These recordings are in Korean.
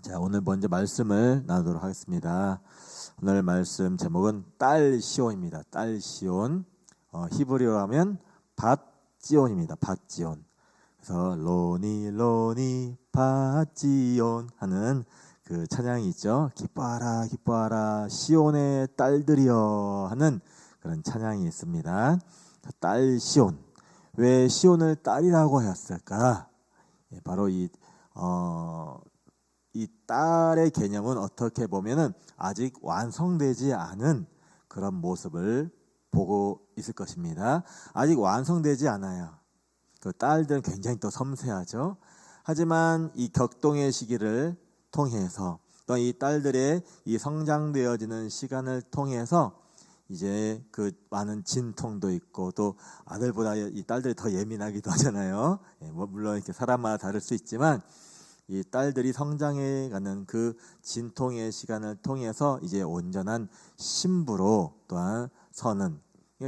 자, 오늘 먼저 말씀을 나누도록 하겠습니다. 오늘 말씀 제목은 딸 시온입니다. 딸 시온. 히브리어로 하면 밧지온입니다. 밧지온. 그래서 로니 로니 밧지온 하는 그 찬양이 있죠. 기뻐하라 기뻐하라 시온의 딸들이여 하는 그런 찬양이 있습니다. 딸 시온. 왜 시온을 딸이라고 하였을까? 바로 이 딸의 개념은 어떻게 보면은 아직 완성되지 않은 그런 모습을 보고 있을 것입니다. 아직 완성되지 않아요. 그 딸들은 굉장히 또 섬세하죠. 하지만 이 격동의 시기를 통해서 또 이 딸들의 이 성장되어지는 시간을 통해서 이제 그 많은 진통도 있고 또 아들보다 이 딸들이 더 예민하기도 하잖아요. 물론 이렇게 사람마다 다를 수 있지만 이 딸들이 성장해가는 그 진통의 시간을 통해서 이제 온전한 신부로 또한 서는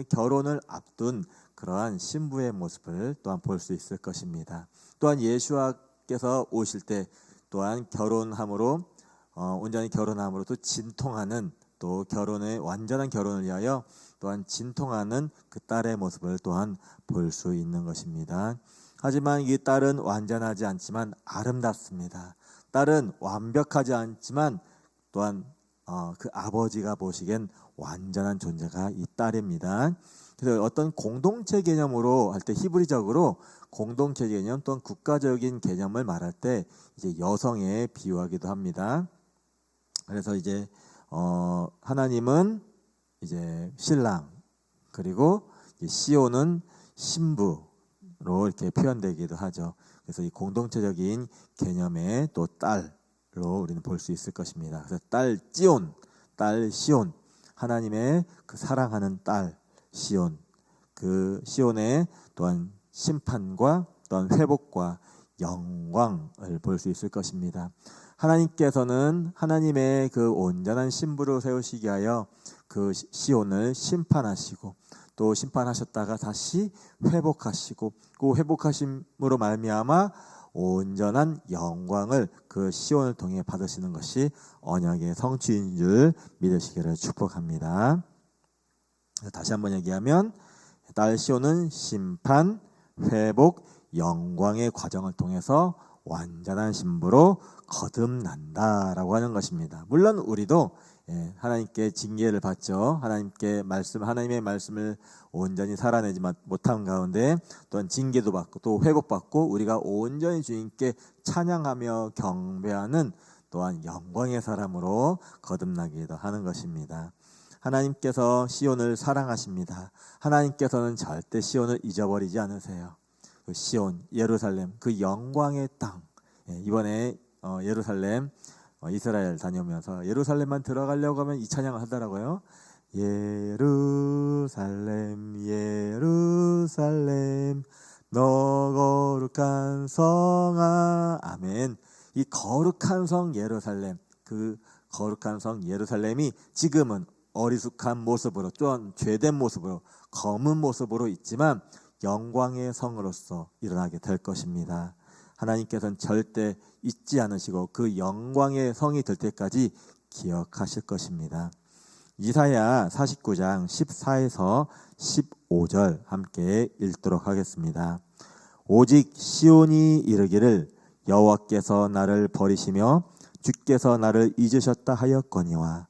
결혼을 앞둔 그러한 신부의 모습을 또한 볼 수 있을 것입니다. 또한 예수와께서 오실 때 또한 결혼함으로 온전히 결혼함으로 또 진통하는 또 결혼의 완전한 결혼을 위하여 또한 진통하는 그 딸의 모습을 또한 볼 수 있는 것입니다. 하지만 이 딸은 완전하지 않지만 아름답습니다. 딸은 완벽하지 않지만 또한 그 아버지가 보시기엔 완전한 존재가 이 딸입니다. 그래서 어떤 공동체 개념으로 할 때 히브리적으로 공동체 개념 또는 국가적인 개념을 말할 때 이제 여성에 비유하기도 합니다. 그래서 이제 하나님은 이제 신랑 그리고 시온은 신부 로 이렇게 표현되기도 하죠. 그래서 이 공동체적인 개념의 또 딸로 우리는 볼 수 있을 것입니다. 그래서 딸 찌온, 딸 시온, 하나님의 그 사랑하는 딸 시온, 그 시온의 또한 심판과 또한 회복과 영광을 볼 수 있을 것입니다. 하나님께서는 하나님의 그 온전한 신부로 세우시기 위하여 그 시온을 심판하시고 또 심판하셨다가 다시 회복하시고 그 회복하심으로 말미암아 온전한 영광을 그 시온을 통해 받으시는 것이 언약의 성취인 줄 믿으시기를 축복합니다. 다시 한번 얘기하면 딸 시온은 심판, 회복, 영광의 과정을 통해서 완전한 신부로 거듭난다라고 하는 것입니다. 물론 우리도 하나님께 징계를 받죠. 하나님의 말씀을 온전히 살아내지 못한 가운데 또한 징계도 받고 또 회복받고 우리가 온전히 주님께 찬양하며 경배하는 또한 영광의 사람으로 거듭나기도 하는 것입니다. 하나님께서 시온을 사랑하십니다. 하나님께서는 절대 시온을 잊어버리지 않으세요. 그 시온, 예루살렘, 그 영광의 땅. 이번에 예루살렘 이스라엘 다녀오면서 예루살렘만 들어가려고 하면 이 찬양을 하더라고요. 예루살렘 예루살렘 너 거룩한 성아 아멘. 이 거룩한 성 예루살렘, 그 거룩한 성 예루살렘이 지금은 어리숙한 모습으로 또한 죄된 모습으로 검은 모습으로 있지만 영광의 성으로서 일어나게 될 것입니다. 하나님께서는 절대 잊지 않으시고 그 영광의 성이 될 때까지 기억하실 것입니다. 이사야 49장 14에서 15절 함께 읽도록 하겠습니다. 오직 시온이 이르기를 여호와께서 나를 버리시며 주께서 나를 잊으셨다 하였거니와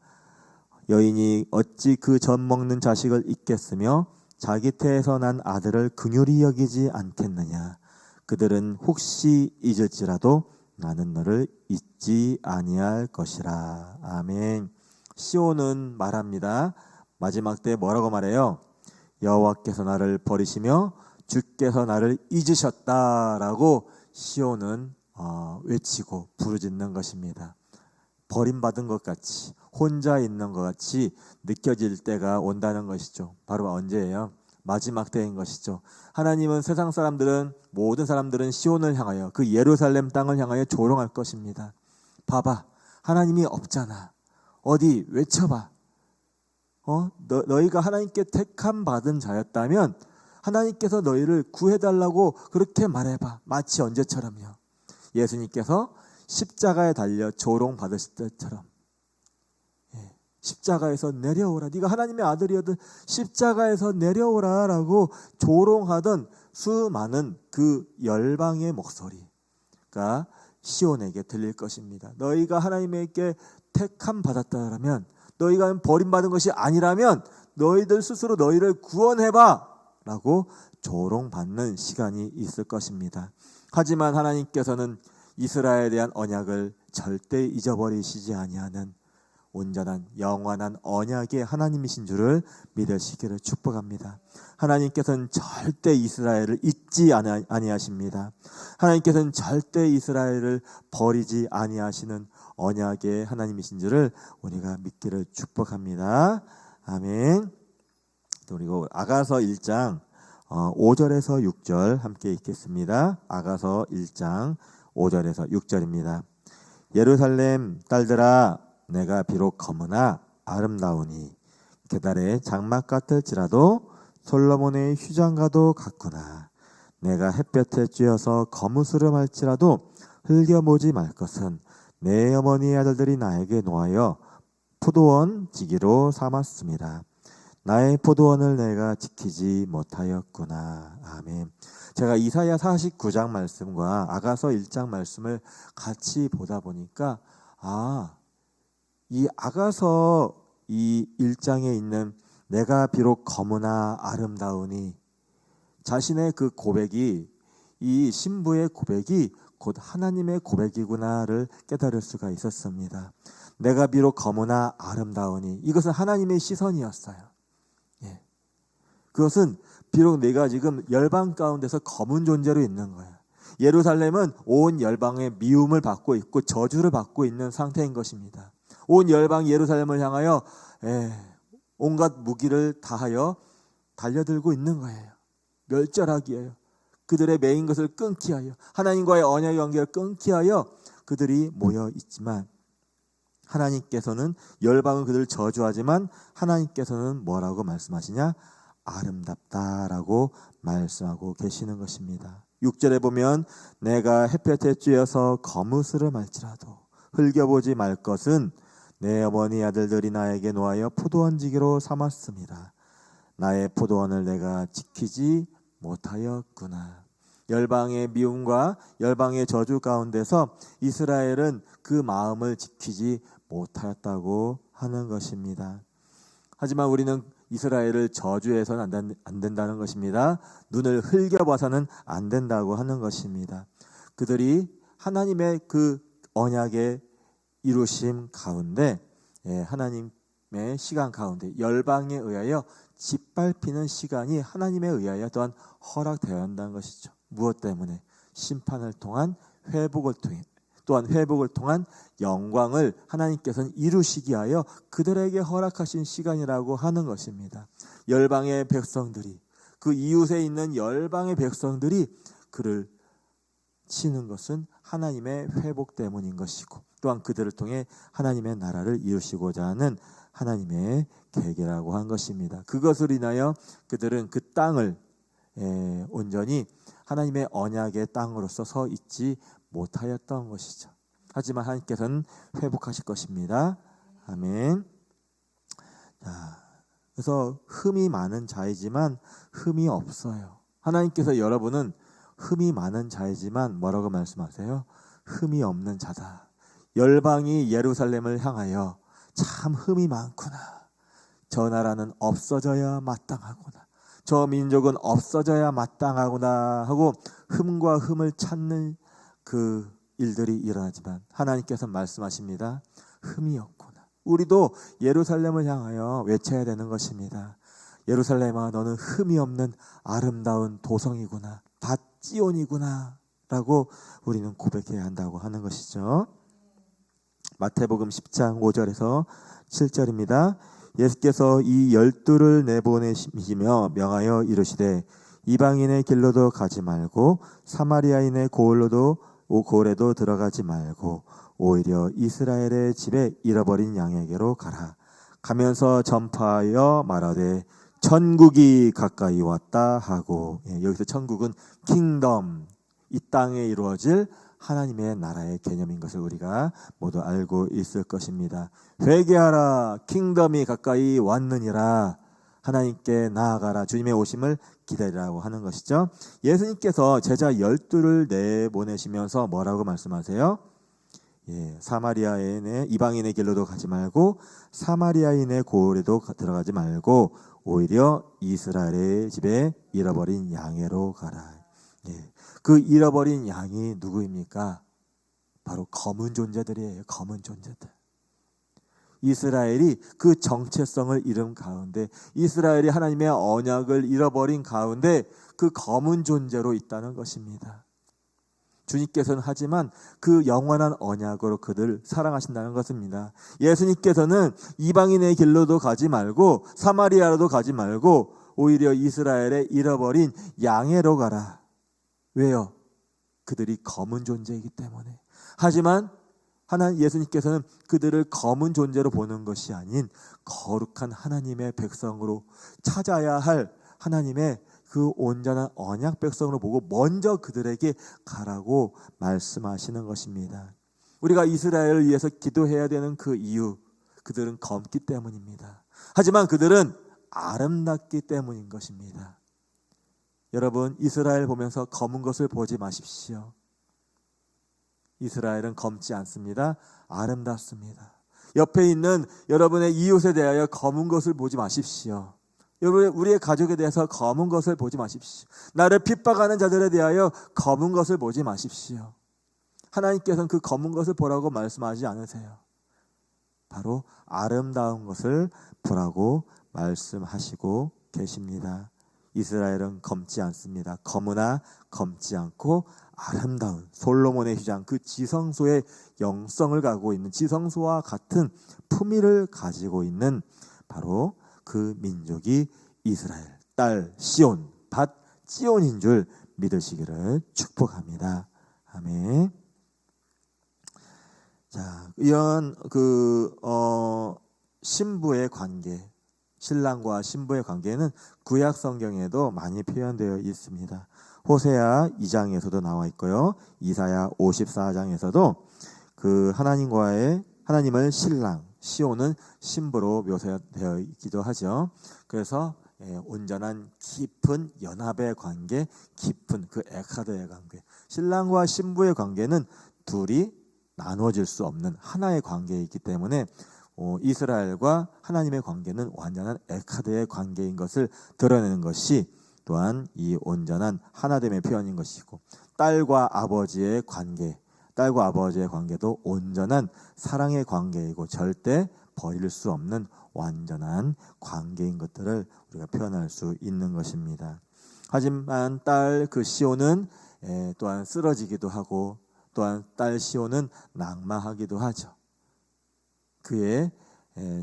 여인이 어찌 그 젖 먹는 자식을 잊겠으며 자기 태에서 난 아들을 긍휼히 여기지 않겠느냐. 그들은 혹시 잊을지라도 나는 너를 잊지 아니할 것이라. 아멘. 시온은 말합니다. 마지막 때 뭐라고 말해요? 여호와께서 나를 버리시며 주께서 나를 잊으셨다라고 시온은 외치고 부르짖는 것입니다. 버림받은 것 같이 혼자 있는 것 같이 느껴질 때가 온다는 것이죠. 바로 언제예요? 마지막 때인 것이죠. 하나님은 세상 사람들은 모든 사람들은 시온을 향하여 그 예루살렘 땅을 향하여 조롱할 것입니다. 봐봐, 하나님이 없잖아. 어디 외쳐봐. 너희가 하나님께 택함 받은 자였다면 하나님께서 너희를 구해달라고 그렇게 말해봐. 마치 언제처럼요. 예수님께서 십자가에 달려 조롱 받으실 때처럼 십자가에서 내려오라, 네가 하나님의 아들이어도 십자가에서 내려오라라고 조롱하던 수많은 그 열방의 목소리가 시온에게 들릴 것입니다. 너희가 하나님에게 택함 받았다라면, 너희가 버림받은 것이 아니라면 너희들 스스로 너희를 구원해봐 라고 조롱받는 시간이 있을 것입니다. 하지만 하나님께서는 이스라엘에 대한 언약을 절대 잊어버리시지 아니하는 온전한 영원한 언약의 하나님이신 줄을 믿으시기를 축복합니다. 하나님께서는 절대 이스라엘을 잊지 아니하십니다. 하나님께서는 절대 이스라엘을 버리지 아니하시는 언약의 하나님이신 줄을 우리가 믿기를 축복합니다. 아멘. 그리고 아가서 1장 5절에서 6절 함께 읽겠습니다. 아가서 1장 5절에서 6절입니다. 예루살렘 딸들아, 내가 비록 검으나 아름다우니 게달의 장막 같을지라도 솔로몬의 휴장과도 같구나. 내가 햇볕에 쬐어서 거무스름할지라도 흘겨보지 말 것은 내 어머니의 아들들이 나에게 놓아여 포도원 지기로 삼았습니다. 나의 포도원을 내가 지키지 못하였구나. 아멘. 제가 이사야 49장 말씀과 아가서 1장 말씀을 같이 보다 보니까 이 아가서 이 1장에 있는 내가 비록 검으나 아름다우니, 자신의 그 고백이, 이 신부의 고백이 곧 하나님의 고백이구나를 깨달을 수가 있었습니다. 내가 비록 검으나 아름다우니, 이것은 하나님의 시선이었어요. 그것은 비록 내가 지금 열방 가운데서 검은 존재로 있는 거예요. 예루살렘은 온 열방의 미움을 받고 있고 저주를 받고 있는 상태인 것입니다. 온 열방이 예루살렘을 향하여 온갖 무기를 다하여 달려들고 있는 거예요. 멸절하기 위하여, 그들의 메인 것을 끊기 하여, 하나님과의 언약의 관계를 끊기 하여 그들이 모여 있지만, 하나님께서는 열방은 그들을 저주하지만 하나님께서는 뭐라고 말씀하시냐? 아름답다라고 말씀하고 계시는 것입니다. 6절에 보면 내가 햇볕에 쬐어서 거무스름할지라도 흘겨보지 말 것은 내 어머니 아들들이 나에게 놓아여 포도원 지기로 삼았습니다. 나의 포도원을 내가 지키지 못하였구나. 열방의 미움과 열방의 저주 가운데서 이스라엘은 그 마음을 지키지 못하였다고 하는 것입니다. 하지만 우리는 이스라엘을 저주해서는 안 된다는 것입니다. 눈을 흘겨봐서는 안 된다고 하는 것입니다. 그들이 하나님의 그 언약의 이루심 가운데, 하나님의 시간 가운데 열방에 의하여 짓밟히는 시간이 하나님에 의하여 또한 허락되어야 한다는 것이죠. 무엇 때문에? 심판을 통한 회복을 통해, 또한 회복을 통한 영광을 하나님께서는 이루시기 하여 그들에게 허락하신 시간이라고 하는 것입니다. 열방의 백성들이, 그 이웃에 있는 열방의 백성들이 그를 치는 것은 하나님의 회복 때문인 것이고, 또한 그들을 통해 하나님의 나라를 이루시고자 하는 하나님의 계획이라고 한 것입니다. 그것을 인하여 그들은 그 땅을 온전히 하나님의 언약의 땅으로서 서 있지 못하였던 것이죠. 하지만 하나님께서는 회복하실 것입니다. 아멘. 자, 그래서 흠이 많은 자이지만 흠이 없어요. 하나님께서 여러분은 흠이 많은 자이지만 뭐라고 말씀하세요? 흠이 없는 자다. 열방이 예루살렘을 향하여 참 흠이 많구나. 저 나라는 없어져야 마땅하구나. 저 민족은 없어져야 마땅하구나 하고 흠과 흠을 찾는 그 일들이 일어나지만 하나님께서 말씀하십니다. 흠이 없구나. 우리도 예루살렘을 향하여 외쳐야 되는 것입니다. 예루살렘아, 너는 흠이 없는 아름다운 도성이구나. 다 찌온이구나 라고 우리는 고백해야 한다고 하는 것이죠. 마태복음 10장 5절에서 7절입니다. 예수께서 이 12를 내보내시며 명하여 이르시되 이방인의 길로도 가지 말고 사마리아인의 고을에도 들어가지 말고 오히려 이스라엘의 집에 잃어버린 양에게로 가라. 가면서 전파하여 말하되 천국이 가까이 왔다 하고, 여기서 천국은 킹덤, 이 땅에 이루어질 하나님의 나라의 개념인 것을 우리가 모두 알고 있을 것입니다. 회개하라, 킹덤이 가까이 왔느니라. 하나님께 나아가라, 주님의 오심을 기다리라고 하는 것이죠. 예수님께서 제자 12를 내보내시면서 뭐라고 말씀하세요? 사마리아인의 이방인의 길로도 가지 말고 사마리아인의 고을에도 들어가지 말고 오히려 이스라엘의 집에 잃어버린 양으로 가라. 그 잃어버린 양이 누구입니까? 바로 검은 존재들이에요. 검은 존재들. 이스라엘이 그 정체성을 잃은 가운데, 이스라엘이 하나님의 언약을 잃어버린 가운데 그 검은 존재로 있다는 것입니다. 주님께서는 하지만 그 영원한 언약으로 그들 사랑하신다는 것입니다. 예수님께서는 이방인의 길로도 가지 말고 사마리아로도 가지 말고 오히려 이스라엘의 잃어버린 양으로 가라. 왜요? 그들이 검은 존재이기 때문에. 하지만 예수님께서는 그들을 검은 존재로 보는 것이 아닌 거룩한 하나님의 백성으로 찾아야 할 하나님의 그 온전한 언약 백성으로 보고 먼저 그들에게 가라고 말씀하시는 것입니다. 우리가 이스라엘을 위해서 기도해야 되는 그 이유, 그들은 검기 때문입니다. 하지만 그들은 아름답기 때문인 것입니다. 여러분, 이스라엘 보면서 검은 것을 보지 마십시오. 이스라엘은 검지 않습니다. 아름답습니다. 옆에 있는 여러분의 이웃에 대하여 검은 것을 보지 마십시오. 여러분, 우리의 가족에 대해서 검은 것을 보지 마십시오. 나를 핍박하는 자들에 대하여 검은 것을 보지 마십시오. 하나님께서는 그 검은 것을 보라고 말씀하지 않으세요. 바로 아름다운 것을 보라고 말씀하시고 계십니다. 이스라엘은 검지 않습니다. 검으나 검지 않고 아름다운 솔로몬의 휘장, 그 지성소의 영성을 가지고 있는, 지성소와 같은 품위를 가지고 있는 바로 그 민족이 이스라엘, 딸 시온, 밭 찌온인 줄 믿으시기를 축복합니다. 아멘. 자, 이런 신부의 관계, 신랑과 신부의 관계는 구약 성경에도 많이 표현되어 있습니다. 호세아 2장에서도 나와 있고요. 이사야 54장에서도 그 하나님을 신랑, 시온은 신부로 묘사되어 있기도 하죠. 그래서 온전한 깊은 연합의 관계, 깊은 그 에카드의 관계, 신랑과 신부의 관계는 둘이 나눠질 수 없는 하나의 관계이기 때문에 이스라엘과 하나님의 관계는 완전한 에카드의 관계인 것을 드러내는 것이 또한 이 온전한 하나됨의 표현인 것이고, 딸과 아버지의 관계도 온전한 사랑의 관계이고 절대 버릴 수 없는 완전한 관계인 것들을 우리가 표현할 수 있는 것입니다. 하지만 딸 시온은 또한 쓰러지기도 하고, 또한 딸 시온은 낙마하기도 하죠. 그의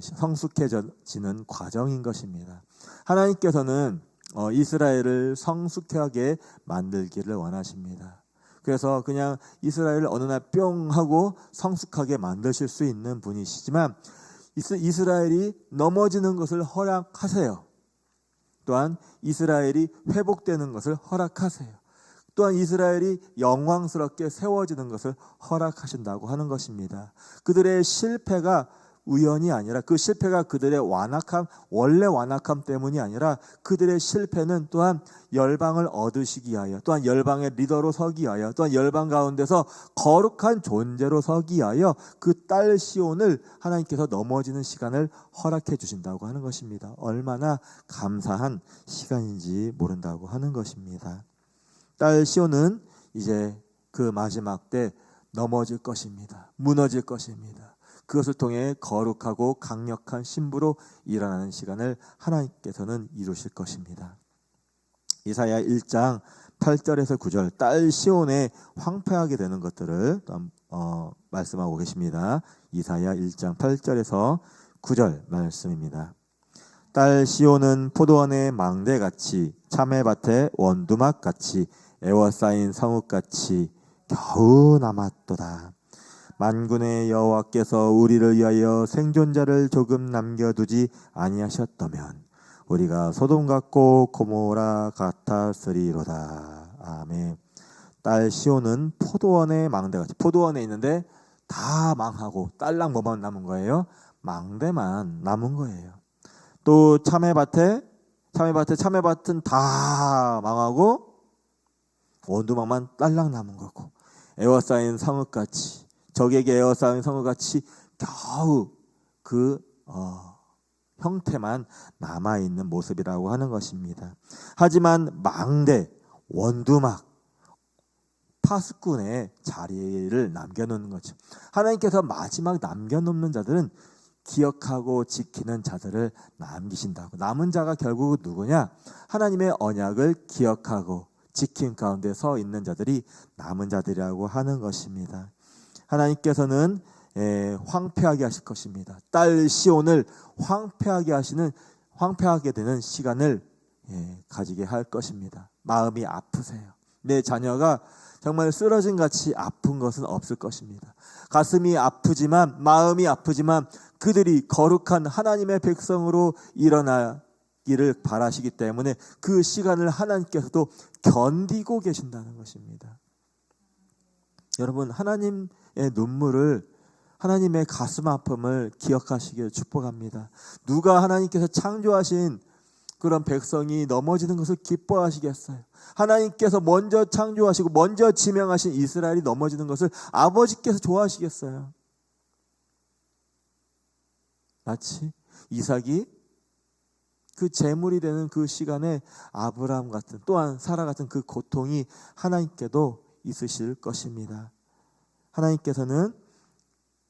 성숙해지는 과정인 것입니다. 하나님께서는 이스라엘을 성숙하게 만들기를 원하십니다. 그래서 그냥 이스라엘을 어느 날 뿅 하고 성숙하게 만드실 수 있는 분이시지만 이스라엘이 넘어지는 것을 허락하세요. 또한 이스라엘이 회복되는 것을 허락하세요. 또한 이스라엘이 영광스럽게 세워지는 것을 허락하신다고 하는 것입니다. 그들의 실패가 우연이 아니라, 그 실패가 그들의 원래 완악함 때문이 아니라 그들의 실패는 또한 열방을 얻으시기 위하여, 또한 열방의 리더로 서기 위하여, 또한 열방 가운데서 거룩한 존재로 서기 위하여 그 딸 시온을 하나님께서 넘어지는 시간을 허락해 주신다고 하는 것입니다. 얼마나 감사한 시간인지 모른다고 하는 것입니다. 딸 시온은 이제 그 마지막 때 넘어질 것입니다. 무너질 것입니다. 그것을 통해 거룩하고 강력한 신부로 일어나는 시간을 하나님께서는 이루실 것입니다. 이사야 1장 8절에서 9절, 딸 시온에 황폐하게 되는 것들을 말씀하고 계십니다. 이사야 1장 8절에서 9절 말씀입니다. 딸 시온은 포도원의 망대같이, 참외밭의 원두막같이, 애워싸인 성읍같이 겨우 남았도다. 만군의 여호와께서 우리를 위하여 생존자를 조금 남겨두지 아니하셨다면 우리가 소돔 같고 고모라 같았으리로다. 아멘. 딸 시온은 포도원의 망대같이, 포도원에 있는데 다 망하고 딸랑 뭐만 남은 거예요? 망대만 남은 거예요. 또 참외밭은 다 망하고 원두막만 딸랑 남은 거고, 에워싸인 성읍같이, 적에게 에워싸인 성읍같이 겨우 그 형태만 남아있는 모습이라고 하는 것입니다. 하지만 망대, 원두막, 파수꾼의 자리를 남겨놓는 거죠. 하나님께서 마지막 남겨놓는 자들은 기억하고 지키는 자들을 남기신다고. 남은 자가 결국 누구냐? 하나님의 언약을 기억하고 지킨 가운데 서 있는 자들이 남은 자들이라고 하는 것입니다. 하나님께서는 황폐하게 하실 것입니다. 딸 시온을 황폐하게 되는 시간을 가지게 할 것입니다. 마음이 아프세요. 내 자녀가 정말 쓰러진 같이 아픈 것은 없을 것입니다. 가슴이 아프지만, 마음이 아프지만 그들이 거룩한 하나님의 백성으로 일어나기를 바라시기 때문에 그 시간을 하나님께서도 견디고 계신다는 것입니다. 여러분, 하나님의 눈물을, 하나님의 가슴 아픔을 기억하시길 축복합니다. 누가 하나님께서 창조하신 그런 백성이 넘어지는 것을 기뻐하시겠어요? 하나님께서 먼저 창조하시고 먼저 지명하신 이스라엘이 넘어지는 것을 아버지께서 좋아하시겠어요? 마치 이삭이 그 제물이 되는 그 시간에 아브라함 같은, 또한 사라 같은 그 고통이 하나님께도 있으실 것입니다. 하나님께서는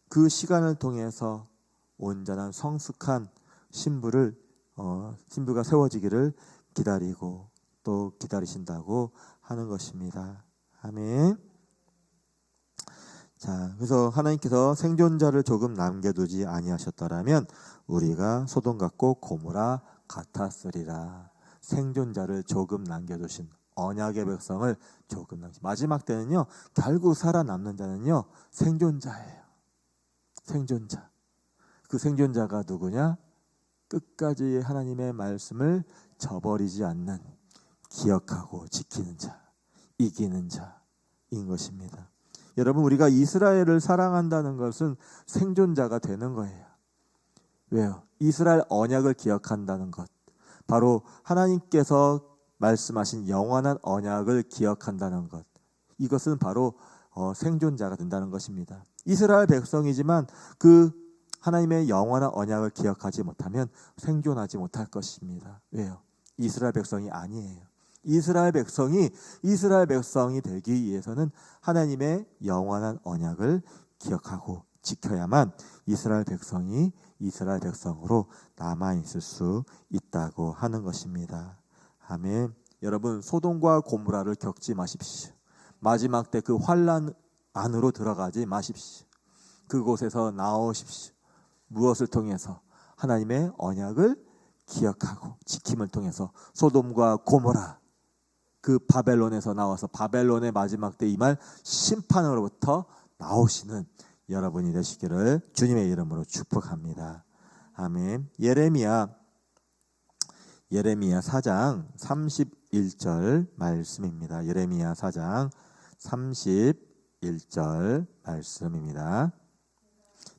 그 시간을 통해서 온전한 성숙한 신부가 세워지기를 기다리고 또 기다리신다고 하는 것입니다. 아멘. 자, 그래서 하나님께서 생존자를 조금 남겨두지 아니하셨더라면 우리가 소돔 같고 고모라 같았으리라. 생존자를 조금 남겨두신 언약의 백성을 조금 마지막 때는요, 결국 살아남는 자는요 생존자예요. 생존자. 그 생존자가 누구냐? 끝까지 하나님의 말씀을 저버리지 않는, 기억하고 지키는 자, 이기는 자인 것입니다. 여러분, 우리가 이스라엘을 사랑한다는 것은 생존자가 되는 거예요. 왜요? 이스라엘 언약을 기억한다는 것, 바로 하나님께서 말씀하신 영원한 언약을 기억한다는 것, 이것은 바로 생존자가 된다는 것입니다. 이스라엘 백성이지만 그 하나님의 영원한 언약을 기억하지 못하면 생존하지 못할 것입니다. 왜요? 이스라엘 백성이 아니에요. 이스라엘 백성이 되기 위해서는 하나님의 영원한 언약을 기억하고 지켜야만 이스라엘 백성이 이스라엘 백성으로 남아있을 수 있다고 하는 것입니다. 아멘. 여러분, 소돔과 고모라를 겪지 마십시오. 마지막 때 그 환난 안으로 들어가지 마십시오. 그곳에서 나오십시오. 무엇을 통해서? 하나님의 언약을 기억하고 지킴을 통해서 소돔과 고모라, 그 바벨론에서 나와서 바벨론의 마지막 때 임할 심판으로부터 나오시는 여러분이 되시기를 주님의 이름으로 축복합니다. 아멘. 예레미야 4장 31절 말씀입니다. 예레미야 4장 31절 말씀입니다.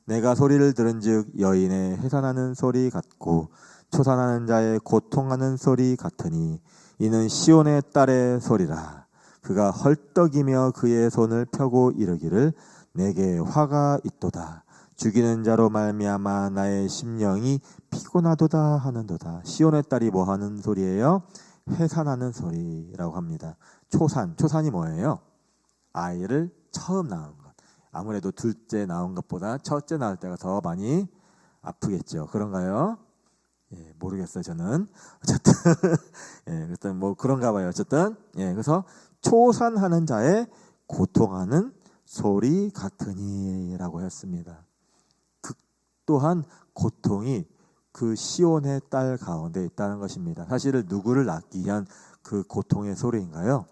내가 소리를 들은즉 여인의 해산하는 소리 같고 초산하는 자의 고통하는 소리 같으니 이는 시온의 딸의 소리라. 그가 헐떡이며 그의 손을 펴고 이르기를 내게 화가 있도다. 죽이는 자로 말미암아 나의 심령이 피곤하도다 하는도다. 시온의 딸이 뭐 하는 소리예요? 해산하는 소리라고 합니다. 초산이 뭐예요? 아이를 처음 낳은 것. 아무래도 둘째 낳은 것보다 첫째 낳을 때가 더 많이 아프겠죠. 그런가요? 모르겠어요, 저는. 어쨌든 일단 뭐 그런가 봐요. 어쨌든 그래서 초산하는 자의 고통하는 소리 같으니라고 했습니다. 그 또한 고통이 그 시온의 딸 가운데 있다는 것입니다. 사실은 누구를 낳기 위한 그 고통의 소리인가요?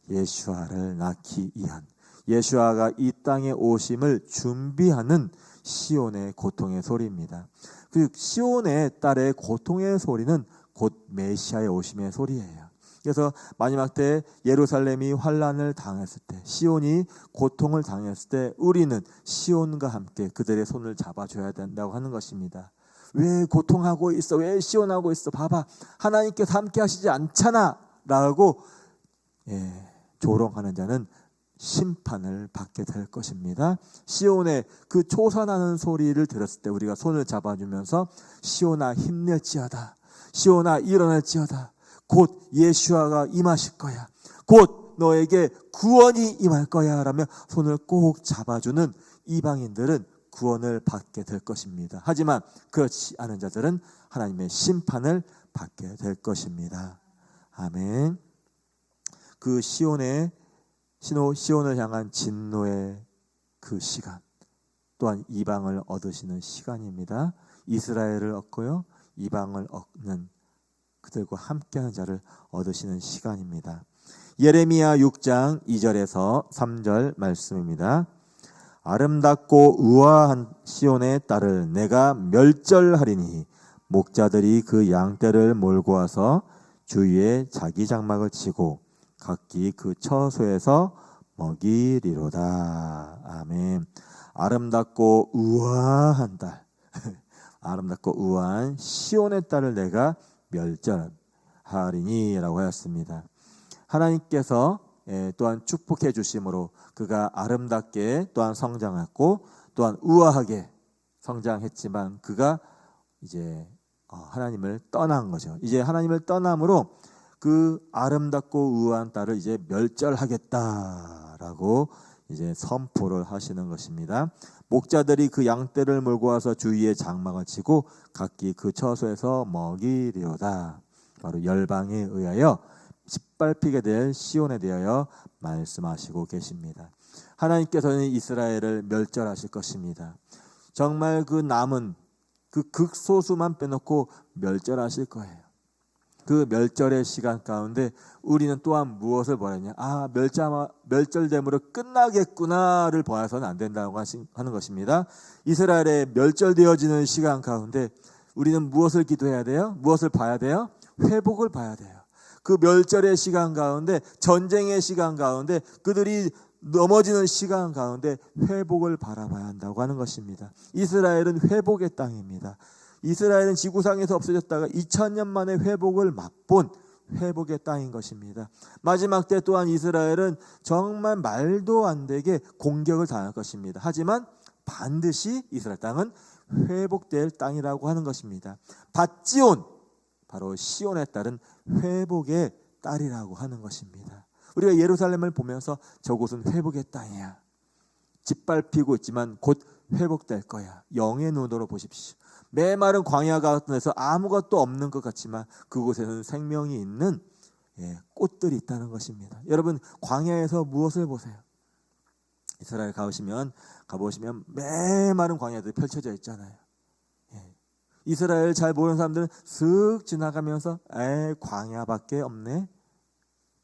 예수아를 낳기 위한, 예수아가 이 땅에 오심을 준비하는 시온의 고통의 소리입니다. 그 시온의 딸의 고통의 소리는 곧 메시아의 오심의 소리예요. 그래서 마지막 때 예루살렘이 환난을 당했을 때, 시온이 고통을 당했을 때 우리는 시온과 함께 그들의 손을 잡아줘야 된다고 하는 것입니다. 왜 고통하고 있어? 왜 시온하고 있어? 봐봐, 하나님께서 함께 하시지 않잖아 라고 조롱하는 자는 심판을 받게 될 것입니다. 시온의 그 초선하는 소리를 들었을 때 우리가 손을 잡아주면서 시온아 힘낼지어다, 시온아 일어날지어다, 곧 예수아가 임하실 거야, 곧 너에게 구원이 임할 거야 라며 손을 꼭 잡아주는 이방인들은 구원을 받게 될 것입니다. 하지만 그렇지 않은 자들은 하나님의 심판을 받게 될 것입니다. 아멘. 그 시온을 향한 진노의 그 시간 또한 이방을 얻으시는 시간입니다. 이스라엘을 얻고요, 이방을 얻는 그들과 함께하는 자를 얻으시는 시간입니다. 예레미야 6장 2절에서 3절 말씀입니다. 아름답고 우아한 시온의 딸을 내가 멸절하리니 목자들이 그 양떼를 몰고 와서 주위에 자기 장막을 치고 각기 그 처소에서 먹이리로다. 아멘. 아름답고 우아한 딸, 아름답고 우아한 시온의 딸을 내가 멸절하리니 라고 하였습니다. 하나님께서 또한 축복해 주심으로 그가 아름답게 또한 성장했고 또한 우아하게 성장했지만 그가 이제 하나님을 떠난 거죠. 이제 하나님을 떠남으로 그 아름답고 우아한 딸을 이제 멸절하겠다라고 이제 선포를 하시는 것입니다. 목자들이 그 양떼를 몰고 와서 주위에 장막을 치고 각기 그 처소에서 먹이리로다. 바로 열방에 의하여 짓밟히게 될 시온에 대하여 말씀하시고 계십니다. 하나님께서는 이스라엘을 멸절하실 것입니다. 정말 그 남은 그 극소수만 빼놓고 멸절하실 거예요. 그 멸절의 시간 가운데 우리는 또한 무엇을 보았냐? 멸절됨으로 끝나겠구나를 보아서는 안 된다고 하는 것입니다. 이스라엘의 멸절되어지는 시간 가운데 우리는 무엇을 기도해야 돼요? 무엇을 봐야 돼요? 회복을 봐야 돼요. 그 멸절의 시간 가운데, 전쟁의 시간 가운데, 그들이 넘어지는 시간 가운데 회복을 바라봐야 한다고 하는 것입니다. 이스라엘은 회복의 땅입니다. 이스라엘은 지구상에서 없어졌다가 2000년 만에 회복을 맛본 회복의 땅인 것입니다. 마지막 때 또한 이스라엘은 정말 말도 안 되게 공격을 당할 것입니다. 하지만 반드시 이스라엘 땅은 회복될 땅이라고 하는 것입니다. 밧지온, 바로 시온에 따른 회복의 딸이라고 하는 것입니다. 우리가 예루살렘을 보면서 저곳은 회복의 땅이야, 짓밟히고 있지만 곧 회복될 거야, 영의 눈으로 보십시오. 메마른 광야 같은 데서 아무것도 없는 것 같지만 그곳에는 생명이 있는 꽃들이 있다는 것입니다. 여러분, 광야에서 무엇을 보세요? 이스라엘 가보시면 메마른 광야들이 펼쳐져 있잖아요. 이스라엘 잘 모르는 사람들은 슥 지나가면서 광야밖에 없네,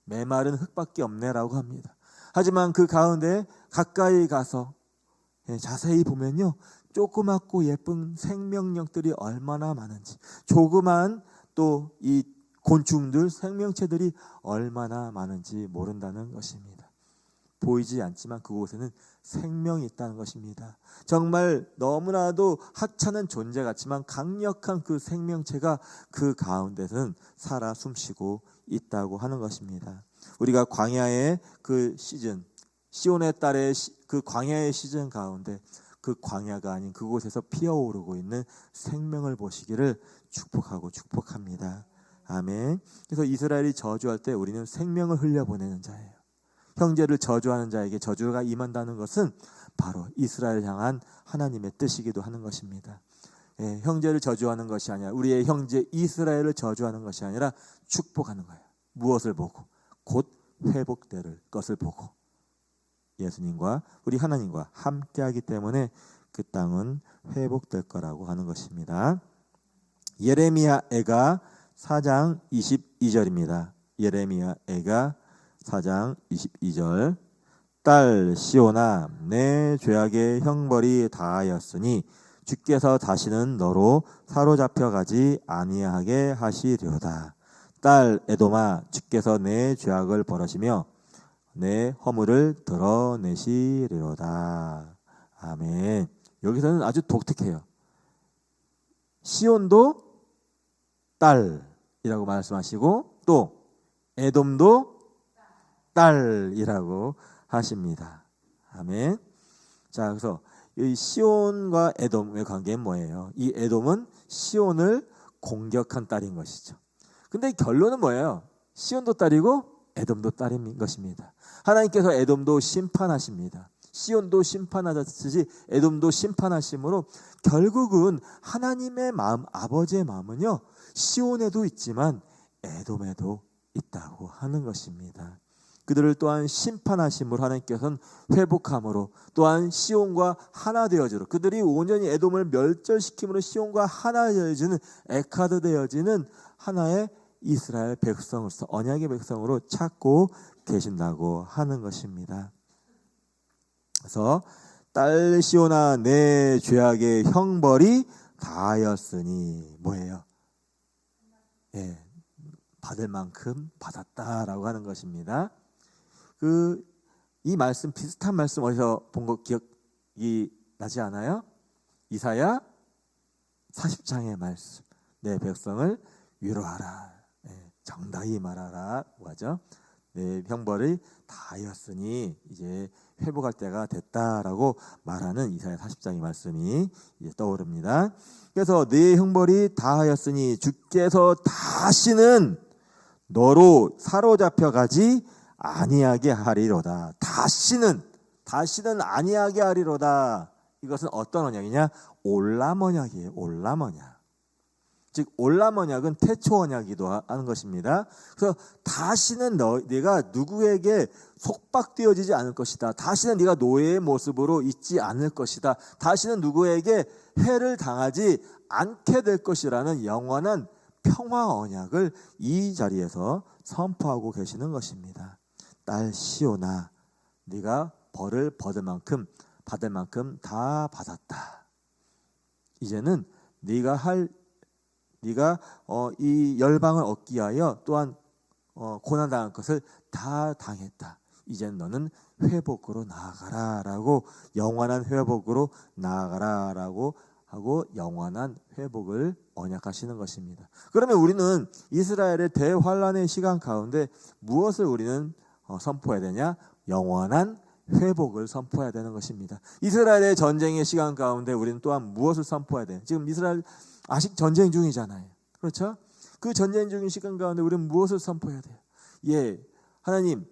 메마른 흙밖에 없네라고 합니다. 하지만 그 가운데 가까이 가서 자세히 보면요, 조그맣고 예쁜 생명력들이 얼마나 많은지, 조그만 또 이 곤충들, 생명체들이 얼마나 많은지 모른다는 것입니다. 보이지 않지만 그곳에는 생명이 있다는 것입니다. 정말 너무나도 하찮은 존재 같지만 강력한 그 생명체가 그 가운데서는 살아 숨쉬고 있다고 하는 것입니다. 우리가 광야의 그 시즌, 시온의 딸의 그 광야의 시즌 가운데 그 광야가 아닌 그곳에서 피어오르고 있는 생명을 보시기를 축복합니다. 아멘. 그래서 이스라엘이 저주할 때 우리는 생명을 흘려보내는 자예요. 형제를 저주하는 자에게 저주가 임한다는 것은 바로 이스라엘을 향한 하나님의 뜻이기도 하는 것입니다. 형제를 저주하는 것이 아니라, 우리의 형제 이스라엘을 저주하는 것이 아니라 축복하는 거예요. 무엇을 보고? 곧 회복될 것을 보고 예수님과 우리 하나님과 함께하기 때문에 그 땅은 회복될 거라고 하는 것입니다. 예레미야 애가 4장 22절입니다. 예레미야 애가 4장 22절. 딸 시온아, 내 죄악의 형벌이 다하였으니 주께서 다시는 너로 사로잡혀 가지 아니하게 하시려다. 딸 에돔아 주께서 내 죄악을 벌하시며 내 허물을 드러내시리로다. 아멘. 여기서는 아주 독특해요. 시온도 딸이라고 말씀하시고 또 에돔도 딸이라고 하십니다. 아멘. 자, 그래서 이 시온과 에돔의 관계는 뭐예요? 이 에돔은 시온을 공격한 딸인 것이죠. 근데 결론은 뭐예요? 시온도 딸이고 에돔도 딸인 것입니다. 하나님께서 에돔도 심판하십니다. 시온도 심판하셨듯이 에돔도 심판하심으로 결국은 하나님의 마음, 아버지의 마음은요, 시온에도 있지만 에돔에도 있다고 하는 것입니다. 그들을 또한 심판하심으로 하나님께서는 회복함으로 또한 시온과 하나 되어지로 그들이 온전히 에돔을 멸절시킴으로 시온과 하나 되어지는 에카드 되어지는 하나의 이스라엘 백성으로서 언약의 백성으로 찾고 계신다고 하는 것입니다. 그래서 딸 시온아 내 죄악의 형벌이 다하였으니 뭐예요? 예, 받을 만큼 받았다라고 하는 것입니다. 이 말씀 비슷한 말씀 어디서 본 거 기억이 나지 않아요? 이사야 40장의 말씀. 내 백성을 위로하라. 정당히 말하라고 하죠. 내 형벌이 다하였으니 이제 회복할 때가 됐다라고 말하는 이사야 40장의 말씀이 이제 떠오릅니다. 그래서 내 형벌이 다하였으니 주께서 다시는 너로 사로잡혀 가지 아니하게 하리로다. 다시는 아니하게 하리로다. 이것은 어떤 언약이냐? 올람 언약이에요. 올람 언약. 즉 올람 언약은 태초 언약이기도 하는 것입니다. 그래서 다시는 네가 누구에게 속박되어지지 않을 것이다. 다시는 네가 노예의 모습으로 있지 않을 것이다. 다시는 누구에게 해를 당하지 않게 될 것이라는 영원한 평화 언약을 이 자리에서 선포하고 계시는 것입니다. 딸 시온아, 네가 벌을 받을 만큼 다 받았다. 이제는 네가 이 열방을 얻기 위하여 또한 고난당할 것을 다 당했다. 이제는 너는 회복으로 나아가라라고 영원한 회복으로 나아가라라고 하고 영원한 회복을 언약하시는 것입니다. 그러면 우리는 이스라엘의 대환란의 시간 가운데 무엇을 우리는 선포해야 되냐? 영원한 회복을 선포해야 되는 것입니다. 이스라엘의 전쟁의 시간 가운데 우리는 또한 무엇을 선포해야 돼요? 지금 이스라엘 아직 전쟁 중이잖아요. 그렇죠? 그 전쟁 중인 시간 가운데 우리는 무엇을 선포해야 돼요? 예, 하나님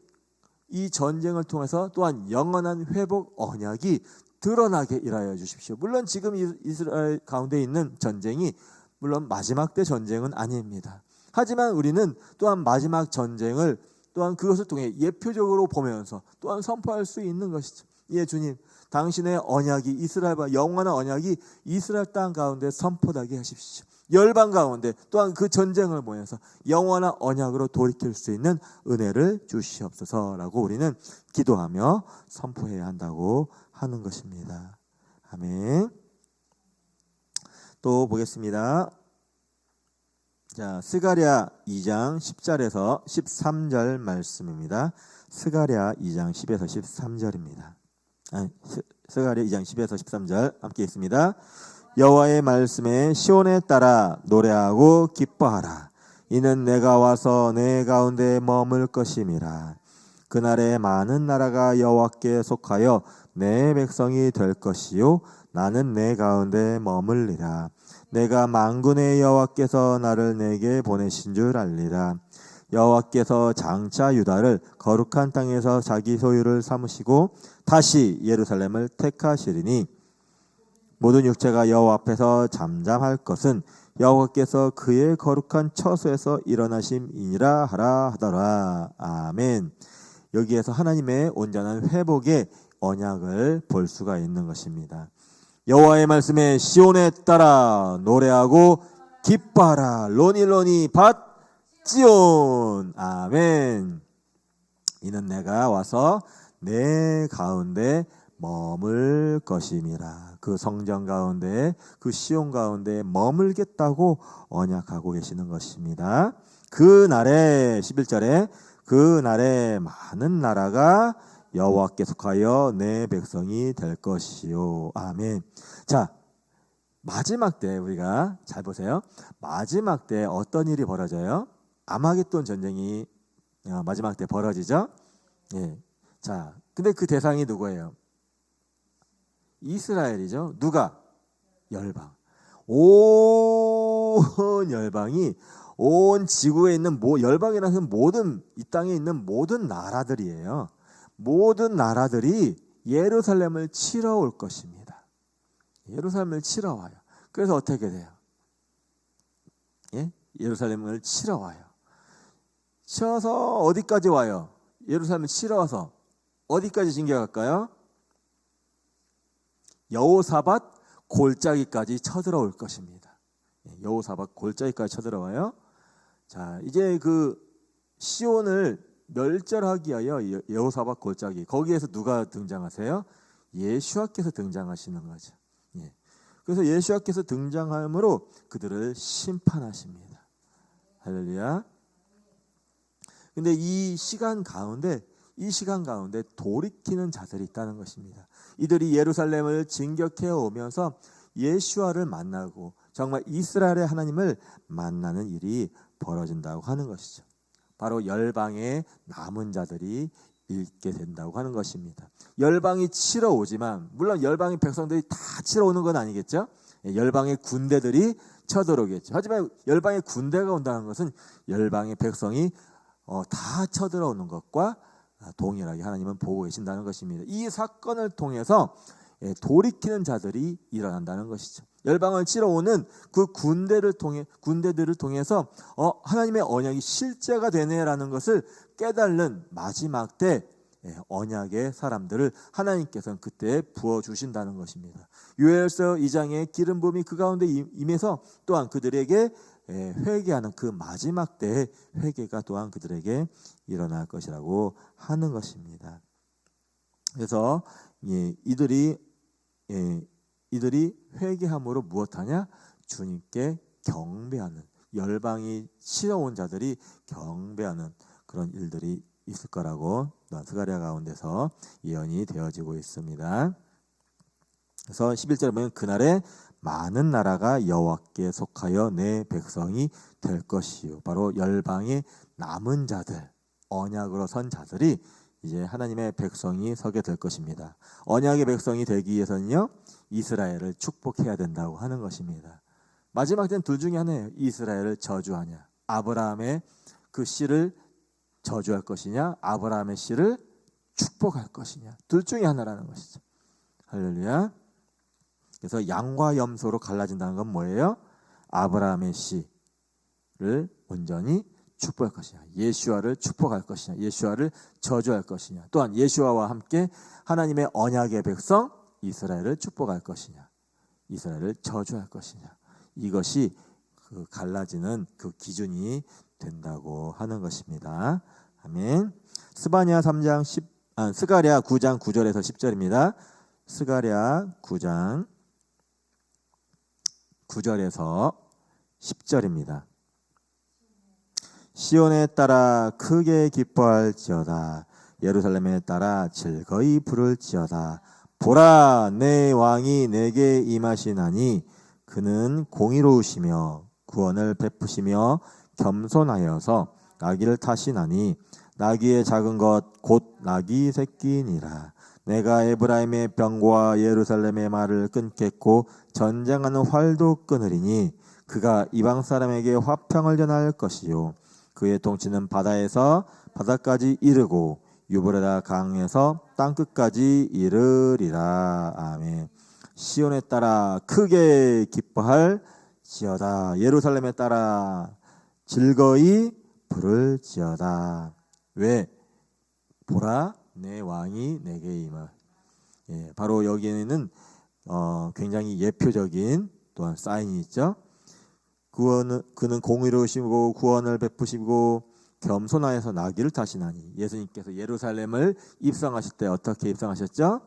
이 전쟁을 통해서 또한 영원한 회복 언약이 드러나게 일하여 주십시오. 물론 지금 이스라엘 가운데 있는 전쟁이 물론 마지막 때 전쟁은 아닙니다. 하지만 우리는 또한 마지막 전쟁을 또한 그것을 통해 예표적으로 보면서 또한 선포할 수 있는 것이죠. 예, 주님, 당신의 언약이 이스라엘과 영원한 언약이 이스라엘 땅 가운데 선포되게 하십시오. 열방 가운데 또한 그 전쟁을 보면서 영원한 언약으로 돌이킬 수 있는 은혜를 주시옵소서라고 우리는 기도하며 선포해야 한다고 하는 것입니다. 아멘. 또 보겠습니다. 자, 스가랴 2장 10절에서 13절 말씀입니다. 스가랴 2장 10에서 13절입니다. 스가랴 2장 10에서 13절 함께 있습니다. 여호와의 말씀에 시온에 따라 노래하고 기뻐하라. 이는 내가 와서 내 가운데 머물 것임이라. 그날에 많은 나라가 여호와께 속하여 내 백성이 될 것이요 나는 내 가운데 머물리라. 내가 만군의 여호와께서 나를 내게 보내신 줄 알리라. 여호와께서 장차 유다를 거룩한 땅에서 자기 소유를 삼으시고 다시 예루살렘을 택하시리니 모든 육체가 여호와 앞에서 잠잠할 것은 여호와께서 그의 거룩한 처소에서 일어나심이니라 하라 하더라. 아멘. 여기에서 하나님의 온전한 회복의 언약을 볼 수가 있는 것입니다. 여호와의 말씀에 시온에 따라 노래하고 기뻐하라. 로니 밭 지온. 아멘. 이는 내가 와서 내 가운데 머물 것임이라. 그 성전 가운데, 그 시온 가운데 머물겠다고 언약하고 계시는 것입니다. 그 날에 11절에 그 날에 많은 나라가 여호와께 속하여 내 백성이 될 것이요. 아멘. 자, 마지막 때 우리가 잘 보세요. 마지막 때 어떤 일이 벌어져요? 아마겟돈 전쟁이 마지막 때 벌어지죠. 예. 자, 근데 그 대상이 누구예요? 이스라엘이죠. 누가? 열방. 온 열방이, 온 지구에 있는 열방이라는 모든, 이 땅에 있는 모든 나라들이에요. 모든 나라들이 예루살렘을 치러 올 것입니다. 예루살렘을 치러 와요. 그래서 어떻게 돼요? 예? 예루살렘을 치러 와요. 치러서 어디까지 와요? 예루살렘을 치러 와서 어디까지 진격할까요? 여호사밧 골짜기까지 쳐들어올 것입니다. 여호사밧 골짜기까지 쳐들어와요. 자, 이제 그 시온을 멸절하기 위하여 여호사밧 골짜기, 거기에서 누가 등장하세요? 예수와께서 등장하시는 거죠. 예. 그래서 예수와께서 등장함으로 그들을 심판하십니다. 할렐루야. 근데 이 시간 가운데 돌이키는 자들이 있다는 것입니다. 이들이 예루살렘을 진격해 오면서 예수와를 만나고 정말 이스라엘의 하나님을 만나는 일이 벌어진다고 하는 것이죠. 바로 열방의 남은 자들이 있게 된다고 하는 것입니다. 열방이 치러 오지만, 물론 열방의 백성들이 다 치러 오는 건 아니겠죠. 열방의 군대들이 쳐들어오겠죠. 하지만 열방의 군대가 온다는 것은 열방의 백성이 다 쳐들어오는 것과 동일하게 하나님은 보고 계신다는 것입니다. 이 사건을 통해서 돌이키는 자들이 일어난다는 것이죠. 열방을 치러 오는 그 군대들을 통해서 하나님의 언약이 실제가 되네라는 것을 깨달는 마지막 때 언약의 사람들을 하나님께서는 그때 부어 주신다는 것입니다. 요엘서 2장의 기름 부음이 그 가운데 임해서 또한 그들에게 회개하는 그 마지막 때의 회개가 또한 그들에게 일어날 것이라고 하는 것입니다. 그래서 이들이 회개함으로 무엇하냐? 주님께 경배하는, 열방이 치러온 자들이 경배하는 그런 일들이 있을 거라고 스가랴 가운데서 예언이 되어지고 있습니다. 그래서 11절에 보면 그날에 많은 나라가 여호와께 속하여 내 백성이 될 것이요. 바로 열방의 남은 자들, 언약으로 선 자들이 이제 하나님의 백성이 서게 될 것입니다. 언약의 백성이 되기 위해서는요, 이스라엘을 축복해야 된다고 하는 것입니다. 마지막 때는 둘 중에 하나예요. 이스라엘을 저주하냐, 아브라함의 그 씨를 저주할 것이냐, 아브라함의 씨를 축복할 것이냐, 둘 중에 하나라는 것이죠. 할렐루야. 그래서 양과 염소로 갈라진다는 건 뭐예요? 아브라함의 씨를 온전히 축복할 것이냐, 예수와를 축복할 것이냐, 예수와를 저주할 것이냐, 또한 예수와와 함께 하나님의 언약의 백성 이스라엘을 축복할 것이냐, 이스라엘을 저주할 것이냐, 이것이 그 갈라지는 그 기준이 된다고 하는 것입니다. 아멘. 스가랴 9장 9절에서 10절입니다. 스가랴 9장 9절에서 10절입니다. 시온에 따라 크게 기뻐할지어다. 예루살렘에 따라 즐거이 부를지어다. 보라, 내 왕이 내게 임하시나니 그는 공의로우시며 구원을 베푸시며 겸손하여서 나귀를 타시나니 나귀의 작은 것 곧 나귀 새끼니라. 내가 에브라임의 병과 예루살렘의 말을 끊겠고 전쟁하는 활도 끊으리니 그가 이방 사람에게 화평을 전할 것이요 그의 통치는 바다에서 바다까지 이르고 유브라다 강에서 땅끝까지 이르리라. 아멘. 시온에 따라 크게 기뻐할지어다. 예루살렘에 따라 즐거이 부를지어다. 왜? 보라, 내 왕이 내게 임하. 바로 여기에는 굉장히 예표적인 또한 사인이 있죠. 그는 공의로우시고 구원을 베푸시고 겸손하여서 나귀를 타시나니. 예수님께서 예루살렘을 입성하실 때 어떻게 입성하셨죠?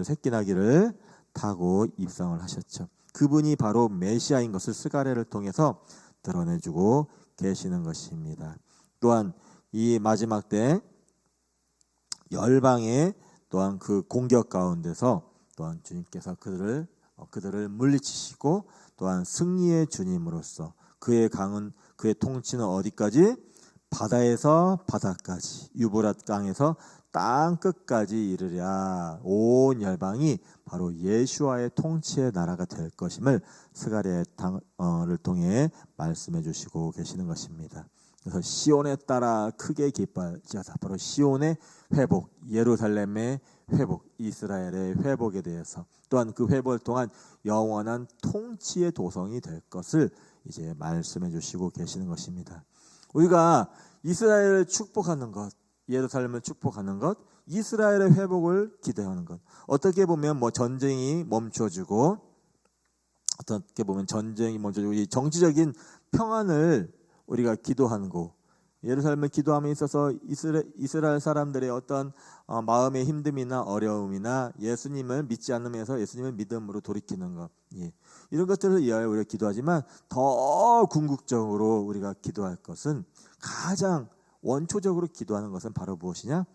새끼 나귀를 타고 입성을 하셨죠. 그분이 바로 메시아인 것을 스가랴를 통해서 드러내주고 계시는 것입니다. 또한 이 마지막 때 열방의 또한 그 공격 가운데서 또한 주님께서 그들을 물리치시고 또한 승리의 주님으로서 그의 통치는 어디까지? 바다에서 바다까지, 유브랏 강에서 땅 끝까지 이르랴. 온 열방이 바로 예수와의 통치의 나라가 될 것임을 스가랴를 통해 말씀해 주시고 계시는 것입니다. 그래서 시온에 따라 크게 기뻐하자. 바로 시온의 회복, 예루살렘의 회복, 이스라엘의 회복에 대해서 또한 그 회복을 통한 영원한 통치의 도성이 될 것을 이제 말씀해 주시고 계시는 것입니다. 우리가 이스라엘을 축복하는 것, 예루살렘을 축복하는 것, 이스라엘의 회복을 기대하는 것. 어떻게 보면 전쟁이 멈춰지고, 이 정치적인 평안을 우리가 기도하는 거, 예루살렘을 기도함에 있어서 이스라엘 사람들의 어떤 마음의 힘듦이나 어려움이나 예수님을 믿지 않으면서 예수님을 믿음으로 돌이키는 것, 이런 것들을 위하여 우리가 기도하지만 더 궁극적으로 우리가 기도할 것은, 가장 원초적으로 기도하는 것은 바로 무엇이냐?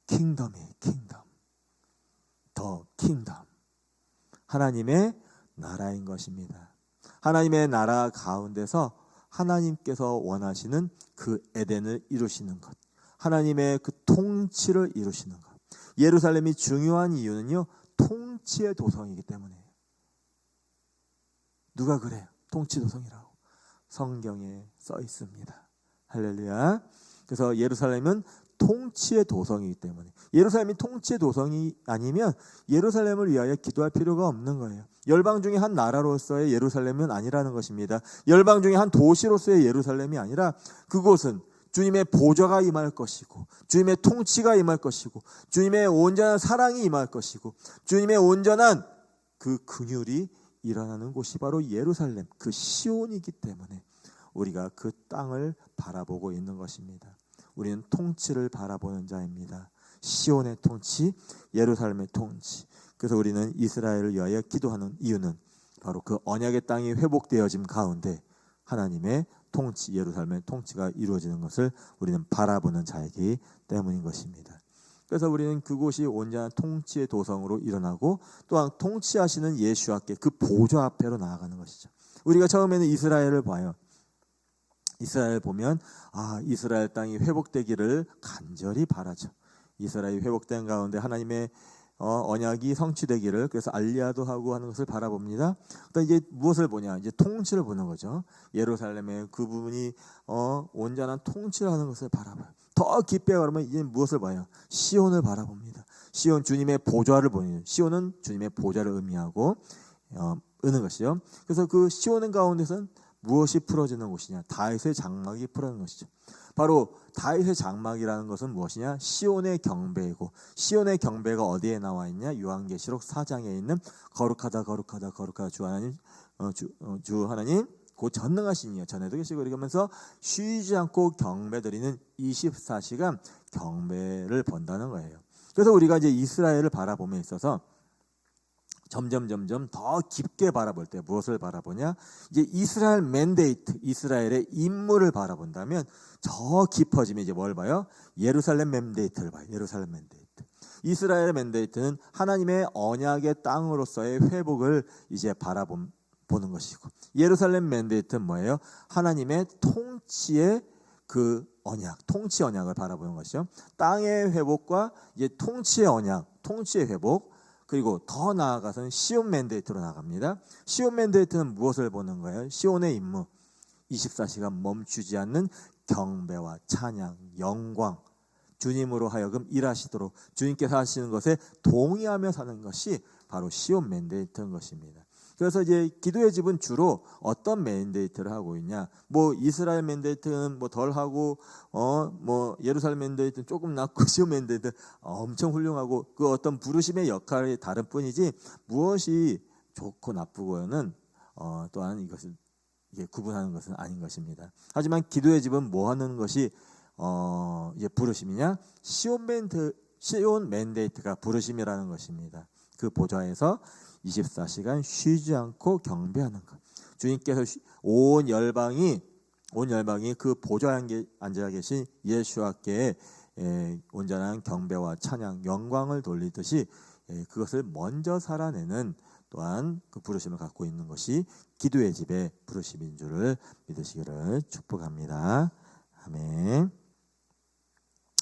킹덤이에요. 더 킹덤. 하나님의 나라인 것입니다. 하나님의 나라 가운데서 하나님께서 원하시는 그 에덴을 이루시는 것, 하나님의 그 통치를 이루시는 것. 예루살렘이 중요한 이유는요, 통치의 도성이기 때문이에요. 누가 그래요? 통치 도성이라고 성경에 써 있습니다. 할렐루야. 그래서 예루살렘은 통치의 도성이기 때문에, 예루살렘이 통치의 도성이 아니면 예루살렘을 위하여 기도할 필요가 없는 거예요. 열방 중에 한 나라로서의 예루살렘은 아니라는 것입니다. 열방 중에 한 도시로서의 예루살렘이 아니라, 그곳은 주님의 보좌가 임할 것이고, 주님의 통치가 임할 것이고, 주님의 온전한 사랑이 임할 것이고, 주님의 온전한 그 긍휼이 일어나는 곳이 바로 예루살렘, 그 시온이기 때문에 우리가 그 땅을 바라보고 있는 것입니다. 우리는 통치를 바라보는 자입니다. 시온의 통치, 예루살렘의 통치. 그래서 우리는 이스라엘을 위하여 기도하는 이유는 바로 그 언약의 땅이 회복되어짐 가운데 하나님의 통치, 예루살렘의 통치가 이루어지는 것을 우리는 바라보는 자이기 때문인 것입니다. 그래서 우리는 그곳이 온전한 통치의 도성으로 일어나고, 또한 통치하시는 예수와께 그 보좌 앞에로 나아가는 것이죠. 우리가 처음에는 이스라엘을 봐요. 이스라엘 보면 이스라엘 땅이 회복되기를 간절히 바라죠. 이스라엘이 회복된 가운데 하나님의 언약이 성취되기를, 그래서 알리야도 하고 하는 것을 바라봅니다. 그다음 이제 무엇을 보냐? 이제 통치를 보는 거죠. 예루살렘의 그 부분이 온전한 통치를 하는 것을 바라봐요. 더 깊게 가면 이제 무엇을 봐요? 시온을 바라봅니다. 시온, 주님의 보좌를 보는, 시온은 주님의 보좌를 의미하고 으는 것이요. 그래서 그 시온 가운데서는 무엇이 풀어지는 곳이냐? 다윗의 장막이 풀어지는 것이죠. 바로 다윗의 장막이라는 것은 무엇이냐? 시온의 경배이고, 시온의 경배가 어디에 나와 있냐? 요한계시록 4장에 있는 거룩하다 주 하나님, 주 하나님 곧 전능하신 이여, 전에도 계시고, 이러면서 쉬지 않고 경배드리는 24시간 경배를 본다는 거예요. 그래서 우리가 이제 이스라엘을 바라봄에 있어서 점점 더 깊게 바라볼 때 무엇을 바라보냐? 이제 이스라엘 맨데이트, 이스라엘의 임무를 바라본다면 저 깊어지면 이제 뭘 봐요? 예루살렘 맨데이트를 봐요. 예루살렘 맨데이트. 이스라엘의 맨데이트는 하나님의 언약의 땅으로서의 회복을 이제 바라보는 것이고, 예루살렘 맨데이트는 뭐예요? 하나님의 통치의 그 언약, 통치 언약을 바라보는 것이죠. 땅의 회복과 이제 통치의 언약, 통치의 회복, 그리고 더 나아가서는 시온 맨데이트로 나갑니다. 시온 맨데이트는 무엇을 보는 거예요? 시온의 임무, 24시간 멈추지 않는 경배와 찬양, 영광, 주님으로 하여금 일하시도록 주님께서 하시는 것에 동의하며 사는 것이 바로 시온 맨데이트인 것입니다. 그래서 이제 기도의 집은 주로 어떤 맨데이트를 하고 있냐? 이스라엘 맨데이트는 덜 하고, 예루살렘 맨데이트는 조금 낮고, 시온 맨데이트는 엄청 훌륭하고, 그 어떤 부르심의 역할이 다른 뿐이지 무엇이 좋고 나쁘고는 또한 이것을 이게 구분하는 것은 아닌 것입니다. 하지만 기도의 집은 뭐 하는 것이 이제 부르심이냐? 시온 시온 맨데이트가 부르심이라는 것입니다. 그 보좌에서 24시간 쉬지 않고 경배하는 것. 주님께서 온 열방이 그 보좌에 앉아 계신 예수와께 온전한 경배와 찬양, 영광을 돌리듯이 그것을 먼저 살아내는 또한 그 부르심을 갖고 있는 것이 기도의 집의 부르심인 줄을 믿으시기를 축복합니다. 아멘.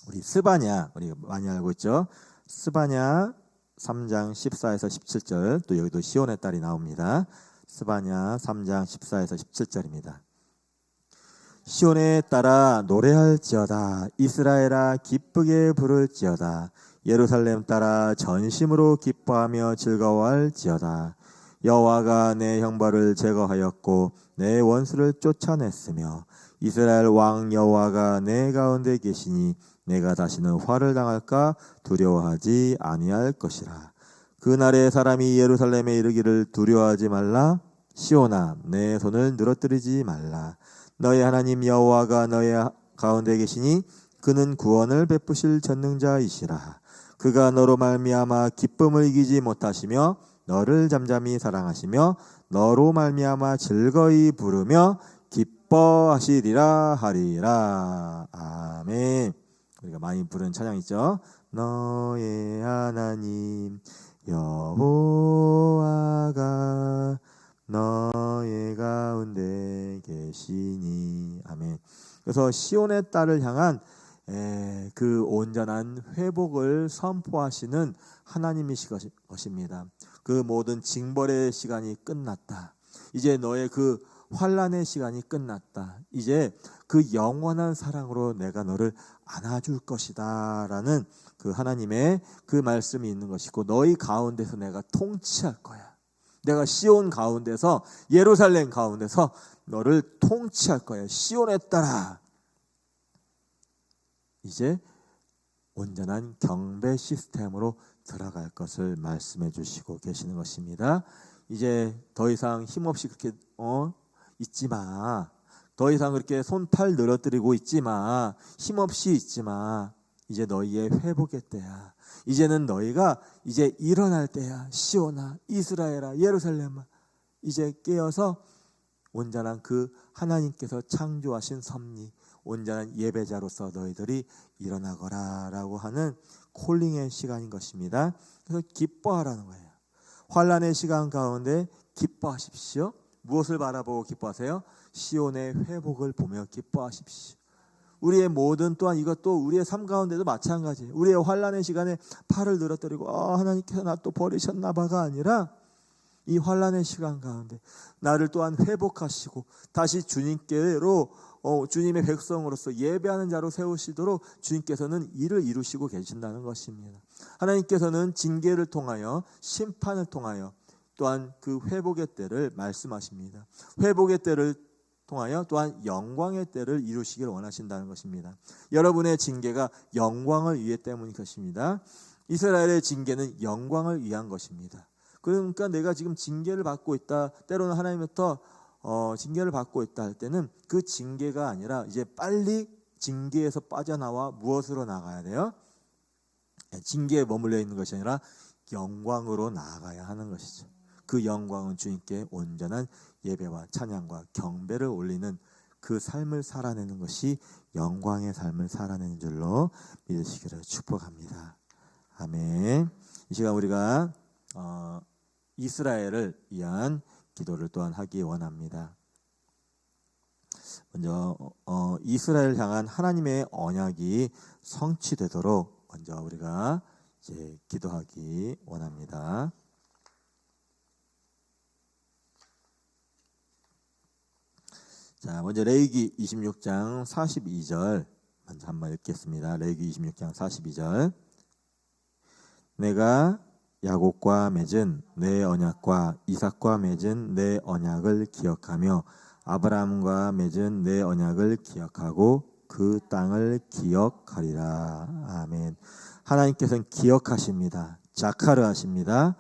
우리 스바냐, 우리가 많이 알고 있죠. 스바냐 3장 14에서 17절, 또 여기도 시온의 딸이 나옵니다. 스바냐 3장 14에서 17절입니다. 시온에 따라 노래할지어다. 이스라엘아 기쁘게 부를지어다. 예루살렘 따라 전심으로 기뻐하며 즐거워할지어다. 여호와가 내 형벌을 제거하였고 내 원수를 쫓아냈으며 이스라엘 왕 여호와가 내 가운데 계시니 내가 다시는 화를 당할까 두려워하지 아니할 것이라. 그날에 사람이 예루살렘에 이르기를 두려워하지 말라. 시온아 내 손을 늘어뜨리지 말라. 너의 하나님 여호와가 너의 가운데 계시니 그는 구원을 베푸실 전능자이시라. 그가 너로 말미암아 기쁨을 이기지 못하시며 너를 잠잠히 사랑하시며 너로 말미암아 즐거이 부르며 기뻐하시리라 하리라. 아멘. 우리가 많이 부르는 찬양이죠. 너의 하나님 여호와가 너의 가운데 계시니. 아멘. 그래서 시온의 딸을 향한 그 온전한 회복을 선포하시는 하나님이시 것입니다. 그 모든 징벌의 시간이 끝났다. 이제 너의 그 환난의 시간이 끝났다. 이제 그 영원한 사랑으로 내가 너를 안아줄 것이다 라는 그 하나님의 그 말씀이 있는 것이고, 너희 가운데서 내가 통치할 거야. 내가 시온 가운데서, 예루살렘 가운데서 너를 통치할 거야. 시온에 따라 이제 온전한 경배 시스템으로 들어갈 것을 말씀해 주시고 계시는 것입니다. 이제 더 이상 힘없이 그렇게 있지 마. 더 이상 그렇게 손팔 늘어뜨리고 있지 마. 힘없이 있지 마. 이제 너희의 회복의 때야. 이제는 너희가 이제 일어날 때야. 시온아, 이스라엘아, 예루살렘아, 이제 깨어서 온전한 그 하나님께서 창조하신 섭리, 온전한 예배자로서 너희들이 일어나거라 라고 하는 콜링의 시간인 것입니다. 그래서 기뻐하라는 거예요. 환난의 시간 가운데 기뻐하십시오. 무엇을 바라보고 기뻐하세요? 시온의 회복을 보며 기뻐하십시오. 우리의 모든, 또한 이것도 우리의 삶 가운데도 마찬가지예요. 우리의 환난의 시간에 팔을 늘어뜨리고 하나님께서 나 또 버리셨나 봐가 아니라, 이 환난의 시간 가운데 나를 또한 회복하시고 다시 주님께로 주님의 백성으로서 예배하는 자로 세우시도록 주님께서는 일을 이루시고 계신다는 것입니다. 하나님께서는 징계를 통하여, 심판을 통하여 또한 그 회복의 때를 말씀하십니다. 회복의 때를 통하여 또한 영광의 때를 이루시기를 원하신다는 것입니다. 여러분의 징계가 영광을 위해 때문인 것입니다. 이스라엘의 징계는 영광을 위한 것입니다. 그러니까 내가 지금 징계를 받고 있다, 때로는 하나님부터 징계를 받고 있다 할 때는 그 징계가 아니라 이제 빨리 징계에서 빠져나와 무엇으로 나가야 돼요? 징계에 머물러 있는 것이 아니라 영광으로 나아가야 하는 것이죠. 그 영광은 주님께 온전한 예배와 찬양과 경배를 올리는 그 삶을 살아내는 것이 영광의 삶을 살아내는 줄로 믿으시기를 축복합니다. 아멘. 이 시간 우리가 이스라엘을 위한 기도를 또한 하기 원합니다. 먼저 이스라엘을 향한 하나님의 언약이 성취되도록 먼저 우리가 이제 기도하기 원합니다. 자, 먼저 레위기 26장 42절 먼저 한번 읽겠습니다. 레위기 26장 42절. 내가 야곱과 맺은 내 언약과 이삭과 맺은 내 언약을 기억하며 아브라함과 맺은 내 언약을 기억하고 그 땅을 기억하리라. 아멘. 하나님께서는 기억하십니다. 자카르 하십니다.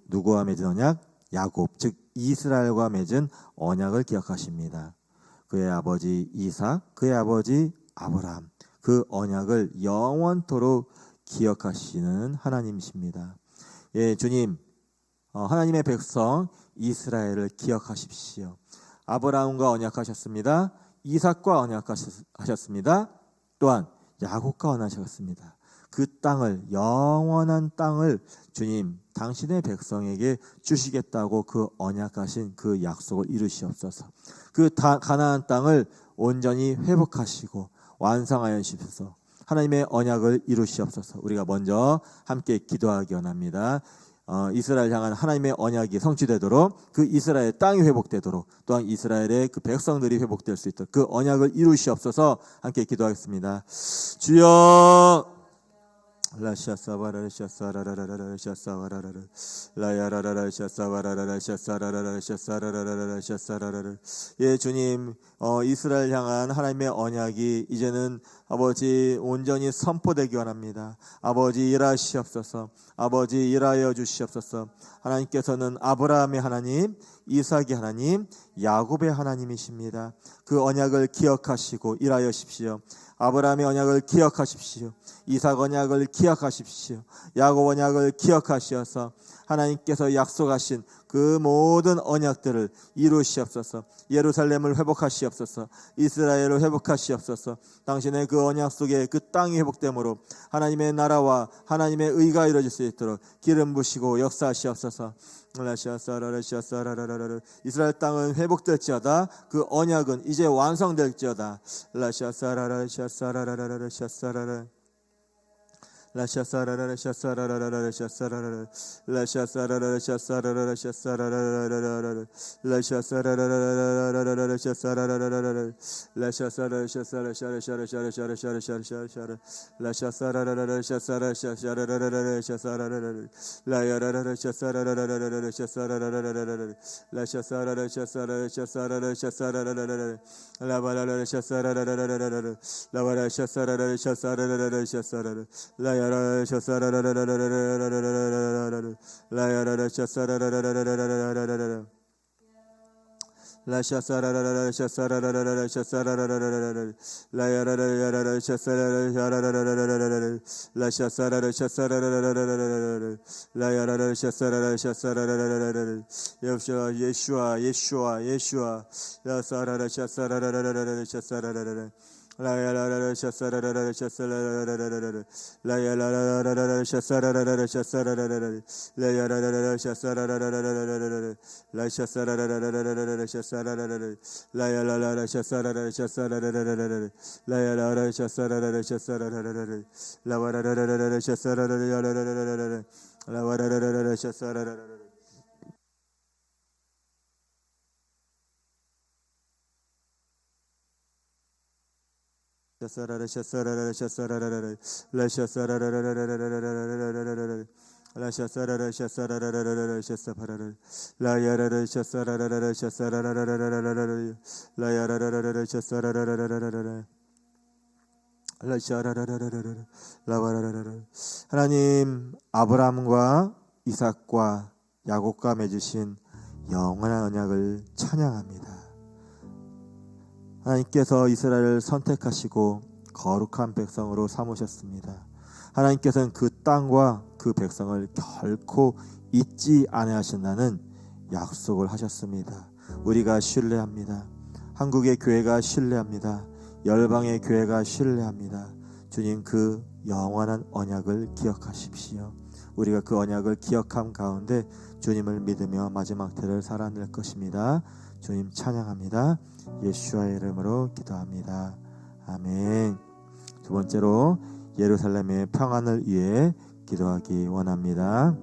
누구와 맺은 언약? 야곱, 즉 이스라엘과 맺은 언약을 기억하십니다. 그의 아버지 이삭, 그의 아버지 아브라함, 그 언약을 영원토록 기억하시는 하나님이십니다. 예, 주님, 하나님의 백성 이스라엘을 기억하십시오. 아브라함과 언약하셨습니다. 이삭과 언약하셨습니다. 또한 야곱과 언약하셨습니다. 그 땅을, 영원한 땅을 주님 당신의 백성에게 주시겠다고 그 언약하신 그 약속을 이루시옵소서. 그 가나안 땅을 온전히 회복하시고 완성하여 주셔서 하나님의 언약을 이루시옵소서. 우리가 먼저 함께 기도하기 원합니다. 이스라엘 향한 하나님의 언약이 성취되도록, 그 이스라엘 땅이 회복되도록, 또한 이스라엘의 그 백성들이 회복될 수 있도록 그 언약을 이루시옵소서. 함께 기도하겠습니다. 주여, 예, 주님, 이스라엘 향한 하나님의 언약이 이제는 아버지 온전히 선포되기 원합니다. 아버지 일하시옵소서. 아버지 일하여 주시옵소서. 하나님께서는 아브라함의 하나님, 이삭의 하나님, 야곱의 하나님이십니다. 그 언약을 기억하시고 일하여십시오. 아브라함의 언약을 기억하십시오. 이삭 언약을 기억하십시오. 야곱 언약을 기억하시어서 하나님께서 약속하신 그 모든 언약들을 이루시옵소서. 예루살렘을 회복하시옵소서. 이스라엘을 회복하시옵소서. 당신의 그 언약 속에 그 땅이 회복됨으로 하나님의 나라와 하나님의 의가 이루어질 수 있도록 기름 부시고 역사하시옵소서. 이스라엘 땅은 회복될지어다. 그 언약은 이제 완성될지어다. 하나님, 아브라함과 이삭과 야곱과 맺으신 영원한 언약을 찬양합니다. 하나님께서 이스라엘을 선택하시고 거룩한 백성으로 삼으셨습니다. 하나님께서는 그 땅과 그 백성을 결코 잊지 아니하신다는 약속을 하셨습니다. 우리가 신뢰합니다. 한국의 교회가 신뢰합니다. 열방의 교회가 신뢰합니다. 주님, 그 영원한 언약을 기억하십시오. 우리가 그 언약을 기억함 가운데 주님을 믿으며 마지막 때를 살아낼 것입니다. 주님 찬양합니다. 예수와의 이름으로 기도합니다. 아멘. 두 번째로 예루살렘의 평안을 위해 기도하기 원합니다.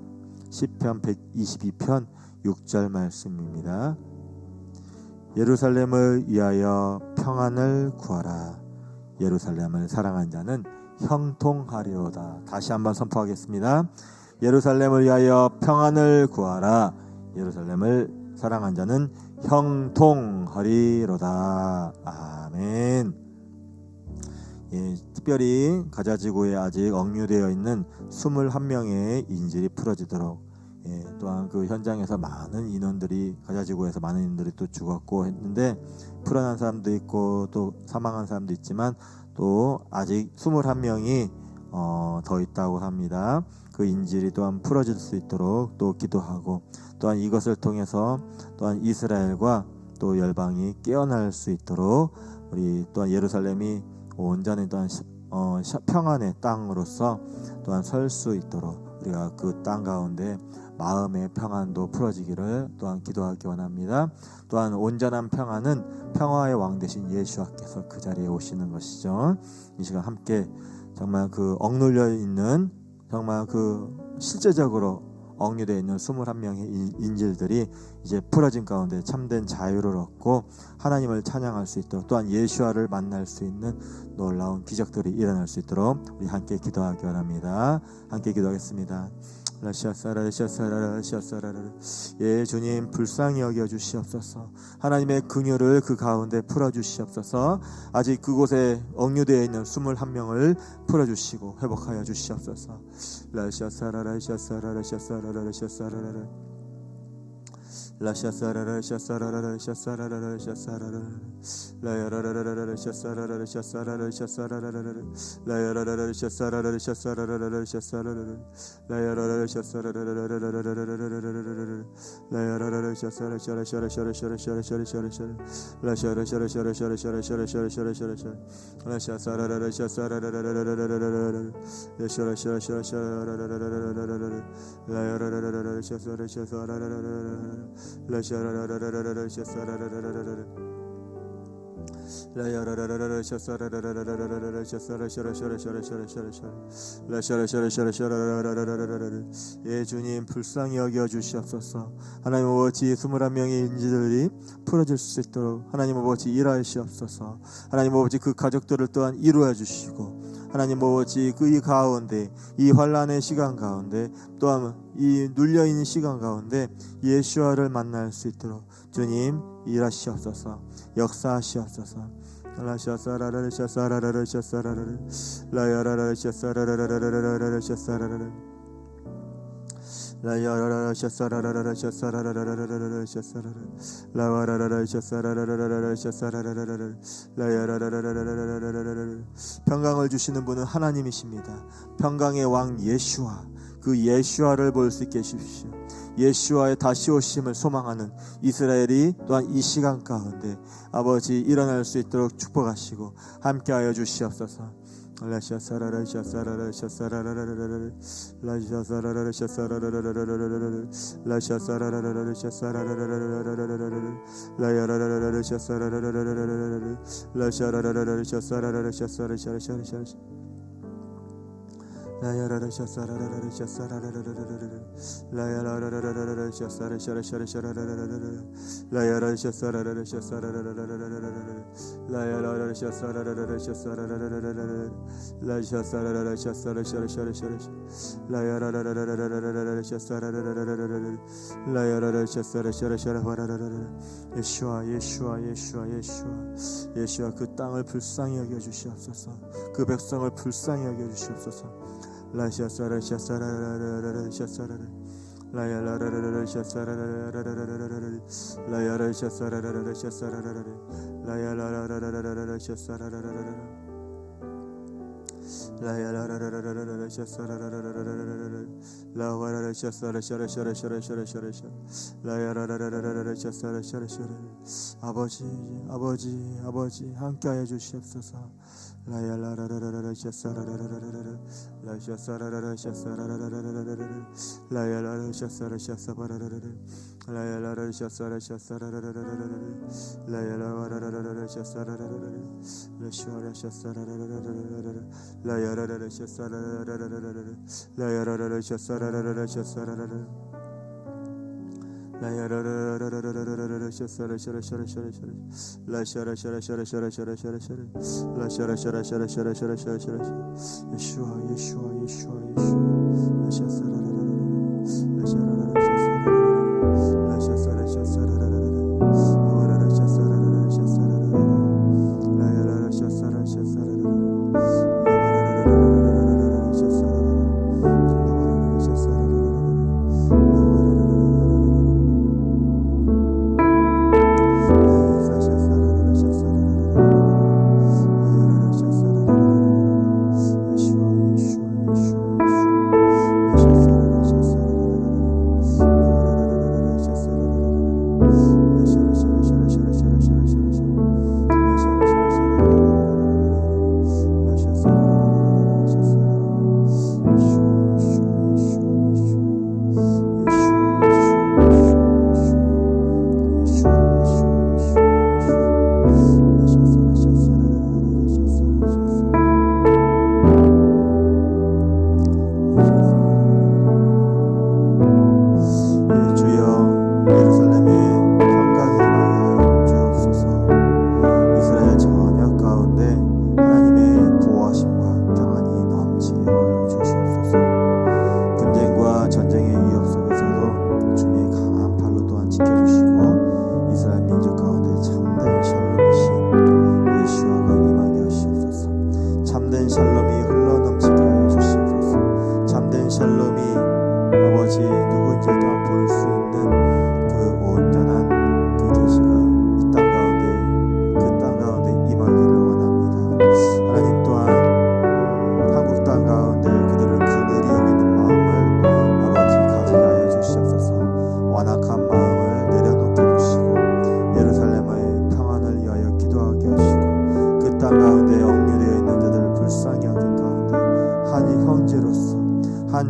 시편 122편 6절 말씀입니다. 예루살렘을 위하여 평안을 구하라. 예루살렘을 사랑한 자는 형통하리로다. 다시 한번 선포하겠습니다. 예루살렘을 위하여 평안을 구하라. 예루살렘을 사랑한 자는 형통하리로다. 아멘. 예, 특별히 가자지구에 아직 억류되어 있는 21명의 인질이 풀어지도록, 또한 그 현장에서 많은 인원들이, 가자지구에서 많은 인원들이 또 죽었고 했는데 풀어난 사람도 있고 또 사망한 사람도 있지만 또 아직 21명이 더 있다고 합니다. 그 인질이 또한 풀어질 수 있도록 또 기도하고, 또한 이것을 통해서 또한 이스라엘과 또 열방이 깨어날 수 있도록 우리 또한 예루살렘이 온전히 또한 평안의 땅으로서 또한 설 수 있도록 우리가 그 땅 가운데 마음의 평안도 풀어지기를 또한 기도하기 원합니다. 또한 온전한 평안은 평화의 왕 되신 예수와께서 그 자리에 오시는 것이죠. 이 시간 함께 정말 그 억눌려 있는, 정말 그 실제적으로 억류되어 있는 21명의 인질들이 이제 풀어진 가운데 참된 자유를 얻고 하나님을 찬양할 수 있도록, 또한 예수와를 만날 수 있는 놀라운 기적들이 일어날 수 있도록 우리 함께 기도하기 원합니다. 함께 기도하겠습니다. 예, 주님 불쌍히 여겨 주시옵소서. 하나님의 긍휼을 그 가운데 풀어 주시옵소서. 아직 그곳에 억류되어 있는 21명을 풀어 주시고 회복하여 주시옵소서. 예, 주님 불쌍히 여겨 주시옵소서. 하나님 아버지 21명의 인질들이 풀어질 수 있도록 하나님 아버지 일하시옵소서. 하나님 아버지 그 가족들을 또한 이루어 주시고, 하나님 아버지 그 이 가운데, 이 환난의 시간 가운데, 또한 이 눌려있는 시간 가운데 예수와를 만날 수 있도록 주님 일하시옵소서. 역사하시옵소서. 평강을 주시는 분은 하나님이십니다. 평강의 왕 예수와, 그 예수와를 볼 수 있게 해주십시오. 예수와의 다시 오심을 소망하는 이스라엘이 또한 이 시간 가운데 아버지 일어날 수 있도록 축복하시고 함께하여 주시옵소서. 예수와 그 땅을 불쌍히 여겨 주시옵소서. 그 백성을 불쌍히 여겨 주시옵소서. 아버지 함께하여 주시옵소서. 예수와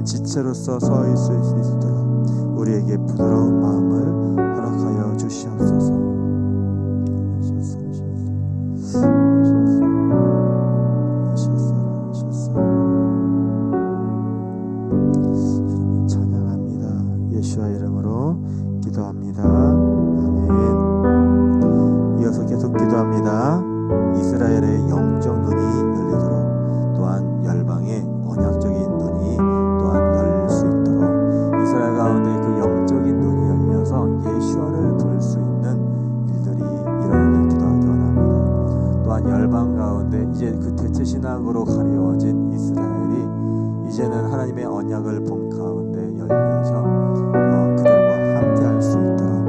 지체로서 서 있을 수 있도록 우리에게 부드러운 마음을 허락하여 주시옵소서. 찬양합니다. 예수와 이름으로 기도합니다. 아멘. 이어서 계속 기도합니다. 이스라엘의 영적 눈이 열리도록, 또한 열방의 언약적인 눈이 또한 열릴 수 있도록, 이스라엘 가운데 그 영적인 눈이 열려서 예수와를 볼 수 있는 일들이 일어나길 기도하기 원합니다. 또한 열방 가운데 이제 그 대체 신학으로 가려워진 이스라엘이 이제는 하나님의 언약을 본 가운데 열려서 그들과 함께 할 수 있도록,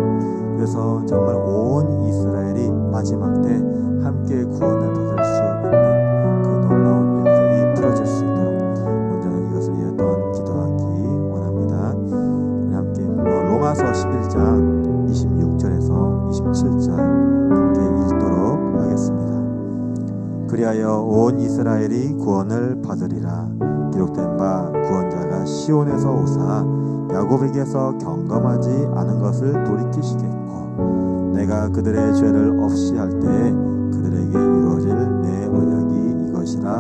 그래서 정말 온 이스라엘이 마지막 때 함께 구원을 받을 수 있는 그 놀라운 일들이 풀어질 수 있도록 먼저는 이것을 위해 기도하기 원합니다. 우리 함께 로마서 11장 26절에서 27절 함께 읽도록 하겠습니다. 그리하여 온 이스라엘이 구원을 받으리라. 기록된 바 구원자가 시온에서 오사 야곱에게서 경검하지 않은 것을 돌이키시겠고, 내가 그들의 죄를 없이 할 때에 그들에게 이루어질 내 언약이 이것이라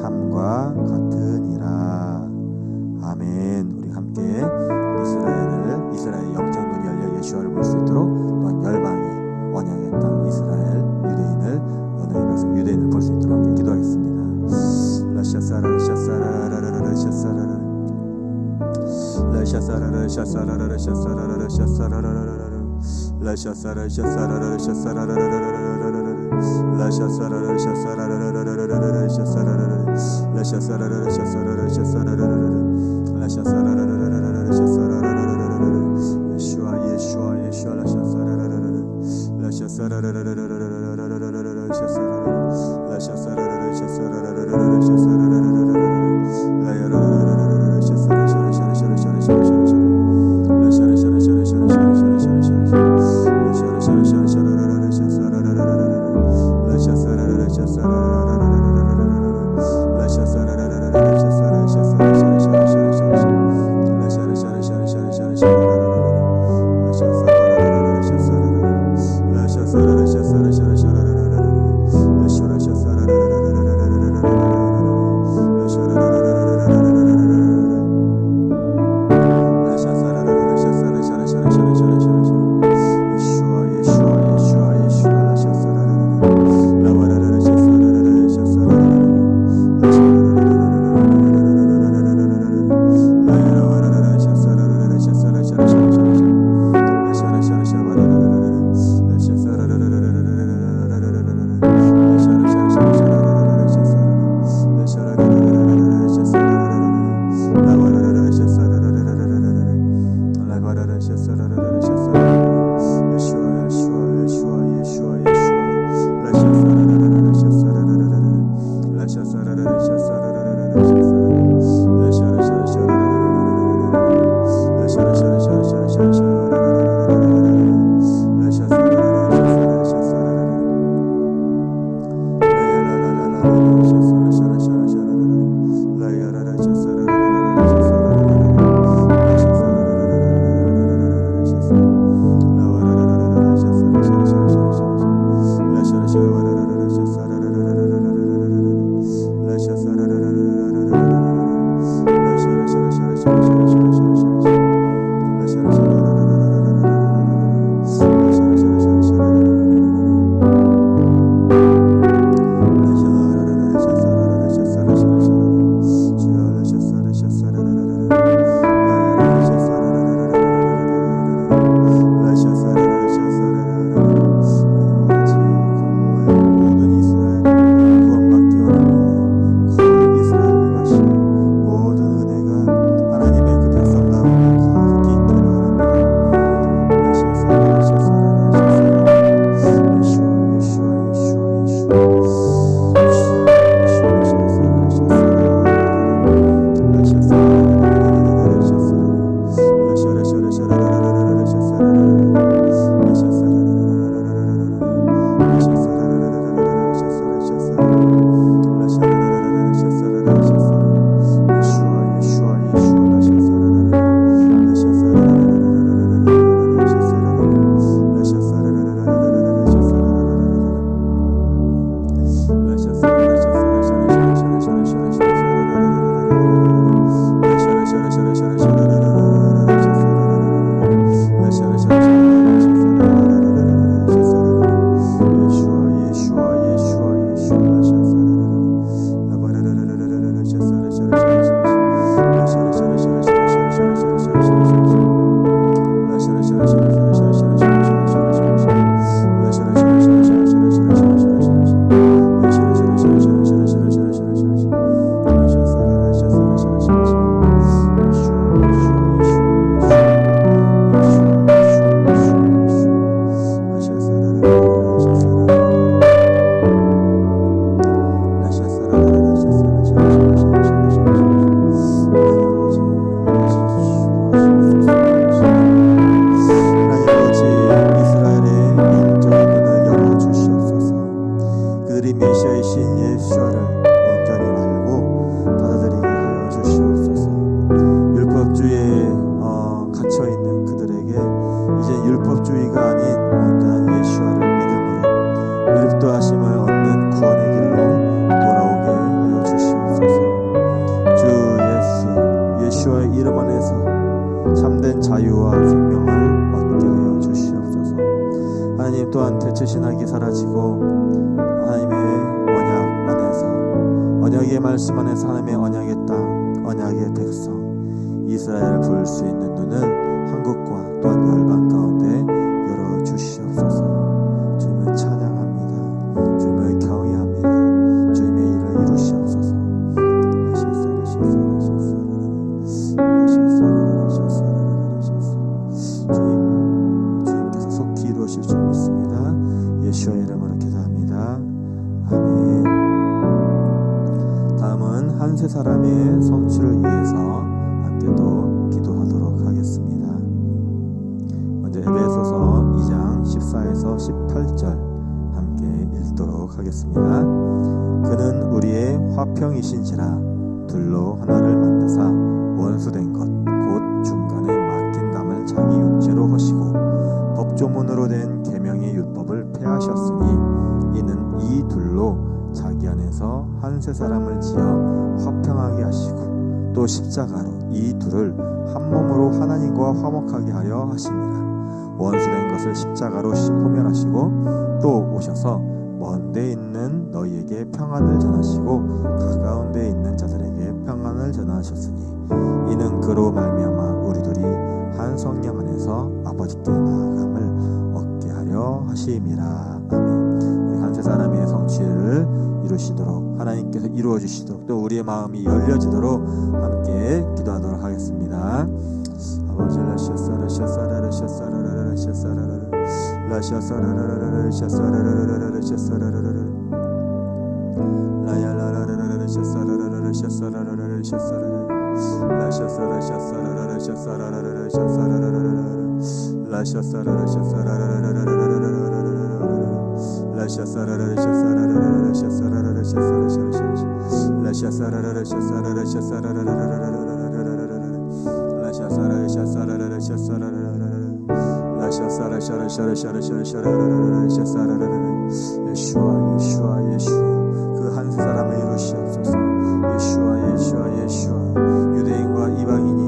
함과 같으니라. 아멘. 우리 함께 이스라엘의 영적 눈이 열려 예수와를 볼 수 있도록, 또한 열방이 언약의 땅 이스라엘 유대인의 백성 유대인을 볼 수 있도록 함께 기도하겠습니다. 하나님 또한 대체 신학이 사라지고 하나님의 언약 안에서 언약의 말씀 안에서 하나님의 언약의 땅, 언약의 백성 이스라엘을 볼 수 있는 눈을 한국과 또한 열방 가운데 열어주시옵소서. 주님을 찬양합니다. 주님을 경외합니다. 주님의 일을 이루시옵소서. 주님께서 속히 이루실 줄 믿습니다. 예수의 이름으로 기도합니다. 아멘. 다음은 한 세 사람의 성취를 위해서 함께 또 기도하도록 하겠습니다. 먼저 에베소서 2장 14에서 18절 함께 읽도록 하겠습니다. 그는 우리의 화평이신지라 둘로 하나를 만드사 원수된 것 곧 중간에 막힌 담을 자기 육체로 허시고 법조문으로 된 계명의 율법을 폐하셨으니 이는 이 둘로 자기 안에서 한 세 사람을 지어 화평하게 하시고 또 십자가로 이 둘을 한 몸으로 하나님과 화목하게 하려 하심이라. 원수된 것을 십자가로 소멸하시고 또 오셔서 먼 데 있는 너희에게 평안을 전하시고 가까운 데 있는 자들에게 평안을 전하셨으니 이는 그로 말미암아 우리들이 한 성령 안에서 아버지께 나아감을 얻게 하려 하심이라. 아멘. 우리 한 세 사람의 성취를 이루시도록 하나님께서 이루어 주시도록 또 우리의 마음이 열려지도록 함께 기도하도록 하겠습니다. 아버지 라샤사라 샤사라라 샤사라라 샤사라라 라샤사라라라 샤사라라라 샤사라라라 라야라라라라 샤사라라라 샤사라라라 샤사라라 라샤사라 샤사라라 샤사라라라 샤사라라라 라샤사라라 샤사라라라 라샤사라라 샤사라라라 샤사라라라 샤사라라라 라샤사라라 샤사라라 샤사라라라 샤사라 샤사라라 샤사라라라 라샤사라 샤라샤라 샤라샤라 샤사라라라 예수와 예수와 예수 그 한 사람을 이루시옵소서. 예수와 예수와 예수와 유대인과 이방인이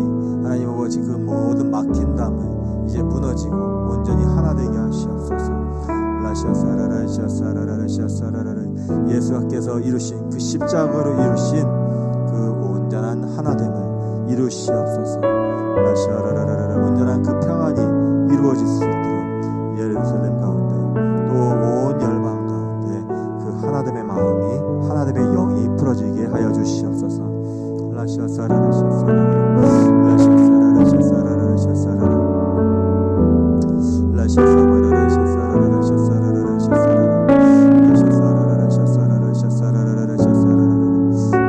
하나님 아버지 그 모든 막힌 담을 이제 무너지고 온전히 하나 되게 하시옵소서. 라샤사라라 샤사라라 샤사라라 예수께서 이루신 그 십자가로 이루신 그 온전한 하나됨을 이루시옵소서. 라샤라라라라 온전한 그 평안이 이루어질 수 있도록 예루살렘 가운데 또 온 열방 가운데 그 하나됨의 마음이 하나됨의 영이 풀어지게 하여 주시옵소서. 라샤사라라 샤사라라 라샤사라라 샤사라라 샤사라라 라샤사라라 샤사라라 샤사라라 샤사라라 라샤사라라 샤사라라 샤사라라 샤사라라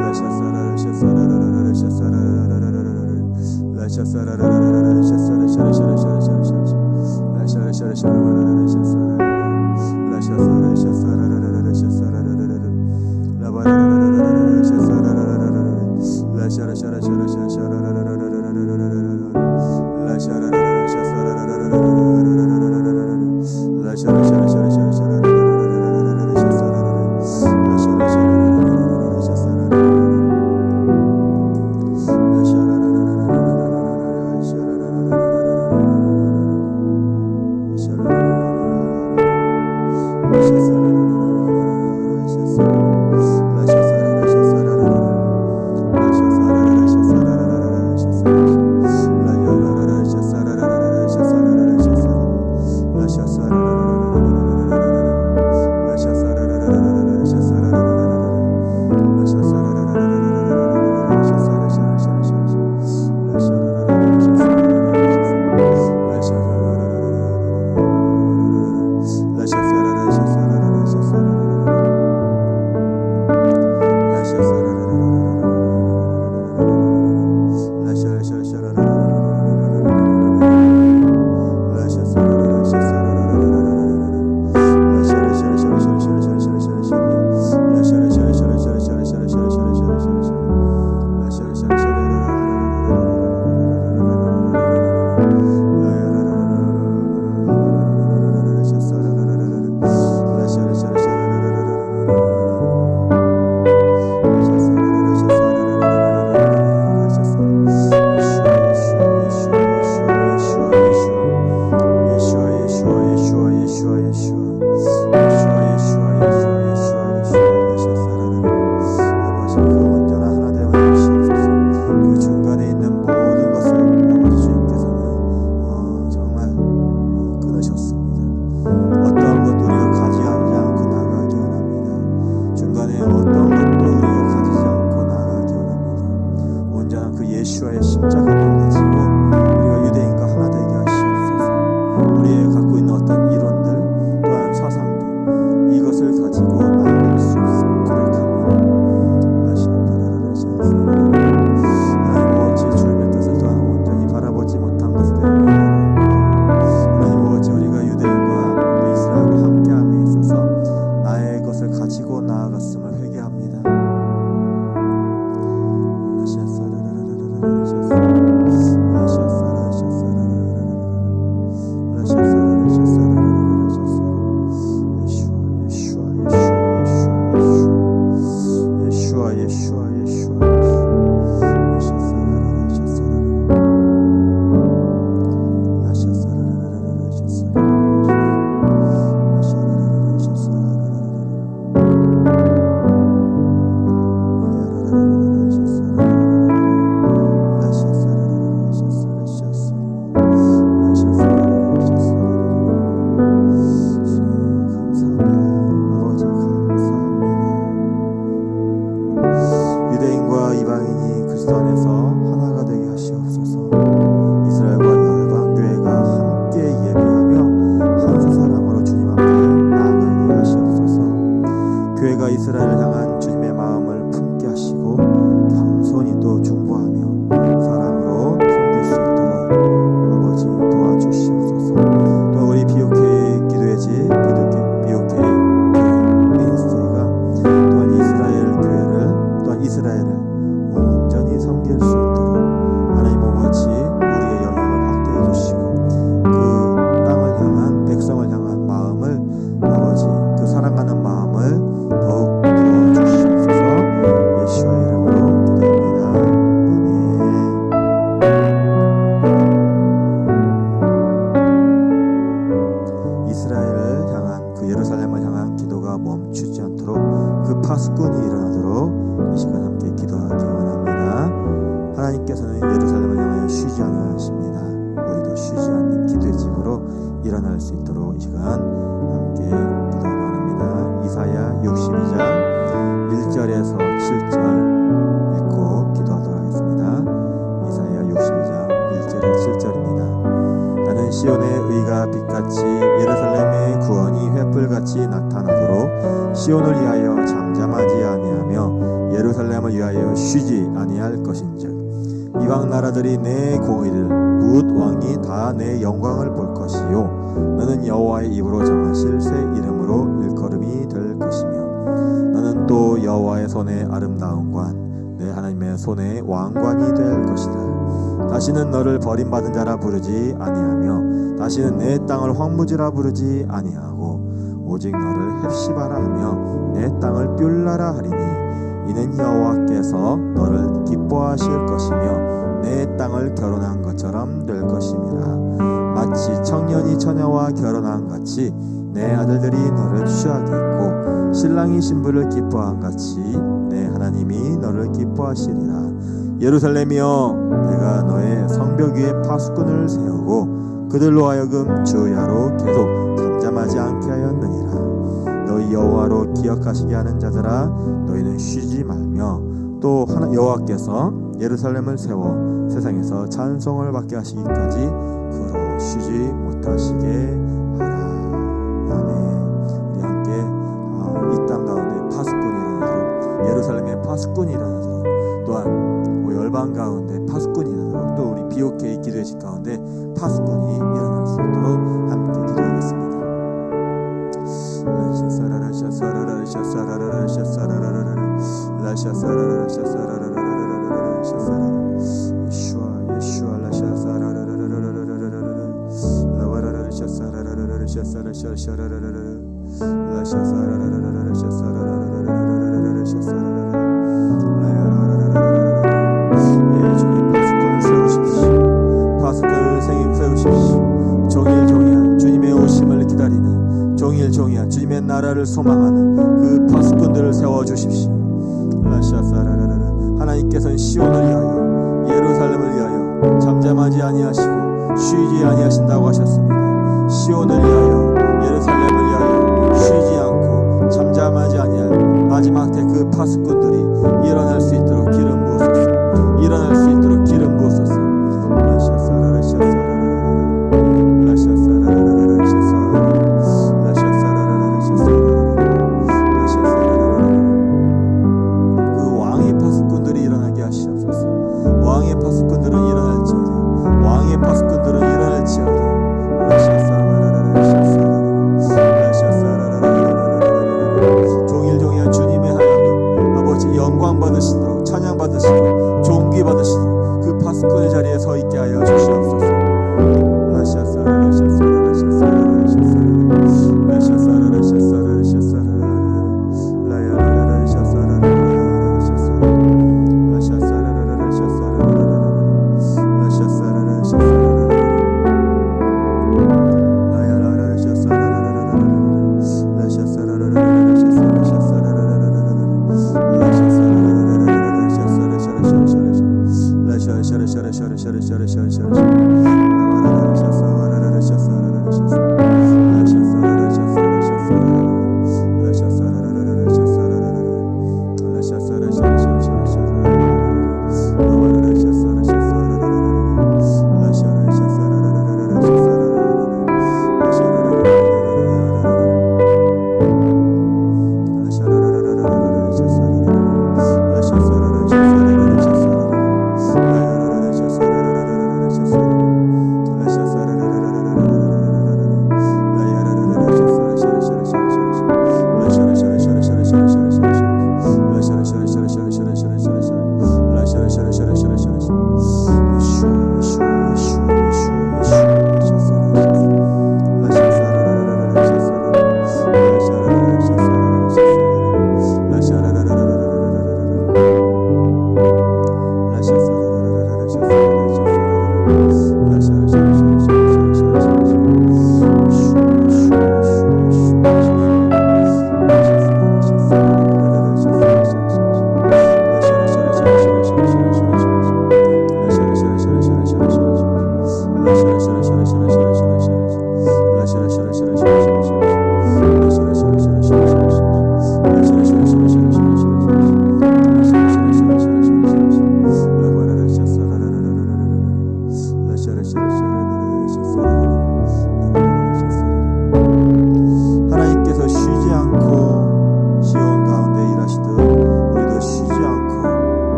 라샤사라라 샤사라라 샤사라라 라샤사라라라라 샤사라샤라샤라샤라샤라 라샤라샤라샤라라라 샤사라 라샤사라 샤사라라라 샤사라라라 라바라라라라 샤사라라라 라샤라샤라샤라샤라라라 라샤라라라 샤사라라라 라샤라샤라샤라샤라라라 샤사라라 샤사라라 샤사라라 그 예루살렘을 향한 기도가 멈추지 않도록 그 파수꾼이 일어나도록 이 시간 함께 기도하기 원합니다. 하나님께서는 예루살렘을 향하여 쉬지 않으십니다. 우리도 쉬지 않는 기도의 집으로 일어날 수 있도록 이 시간 함께 기도하기 원합니다. 이사야 62장 1절에서 7절 읽고 기도하도록 하겠습니다. 이사야 62장 1절에서 7절입니다. 나는 시온의 의가 빛같이 예루살렘의 구원이 횃불같이 나타나도록 시온을 위하여 잠잠하지 아니하며 예루살렘을 위하여 쉬지 아니할 것인즉 이방 나라들이 내 공의를 뭇 왕이 다 내 영광을 볼 것이요 너는 여호와의 입으로 정하실 새 이름으로 일컬음이 될 것이며 너는 또 여호와의 손에 아름다운 관 내 하나님의 손에 왕관이 될 것이다. 다시는 너를 버림받은 자라 부르지 아니하며 다시는 내 땅을 황무지라 부르지 아니하고 오직 너를 헵시바라 하며 내 땅을 뷸라라 하리니 이는 여호와께서 너를 기뻐하실 것이며 내 땅을 결혼한 것처럼 될 것임이라. 마치 청년이 처녀와 결혼한 같이 내 아들들이 너를 취하겠고 신랑이 신부를 기뻐한 같이 내 하나님이 너를 기뻐하시리라. 예루살렘이여 내가 너의 성벽 위에 파수꾼을 세우고 그들로 하여금 주야로 계속 잠잠하지 않게 하였느니라. 너희 여호와로 기억하시게 하는 자들아 너희는 쉬지 말며 또 여호와께서 예루살렘을 세워 세상에서 찬송을 받게 하시기까지 그로 쉬지 못하시게 하라. 아멘. 우리 함께 이 땅 가운데 파수꾼이 일어나도록 예루살렘에 파수꾼이 일어나도록 또한 열방 가운데 파수꾼이 일어나도록 또 우리 BOK 기도의 집 가운데 파수꾼이 일어날 수 있도록 함께 기도하겠습니다. 종일 주님의 나라를 소망하는 그 파수꾼들을 세워주십시오. 하나님께서는 시온을 위하여 예루살렘을 위하여 잠잠하지 아니하시고 쉬지 아니하신다고 하셨습니다. 시온을 위하여 예루살렘을 위하여 쉬지 않고 잠잠하지 아니할 마지막 때 그 파수꾼들이 일어날 수 있도록 기름 부으소서. 일어날 수 있도록 기름 부으소서. 왕의 파수꾼들은 일어날지어다. 왕의 파수꾼들은 일어날지어다.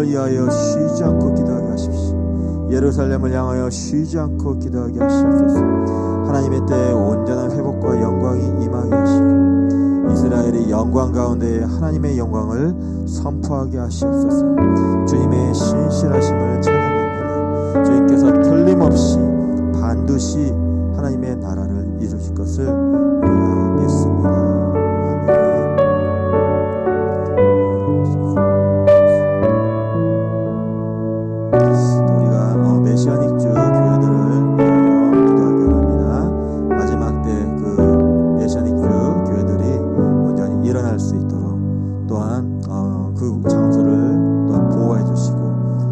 예루살렘을 위하여 쉬지 않고 기도하게 하십시오. 예루살렘을 향하여 쉬지 않고 기도하게 하시옵소서. 하나님의 때에 온전한 회복과 영광이 임하게 하시고 이스라엘이 영광 가운데 하나님의 영광을 선포하게 하시옵소서. 주님의 신실하심을 찬양합니다. 주님께서 틀림없이 반드시 하나님의 나라를 이루실 것을 우리가 믿습니다. 메시아닉주 교회들을 위하여 기도하기 원합니다. 마지막 때 그 메시아닉주 교회들이 온전히 일어날 수 있도록 또한 그 장소를 또한 보호해 주시고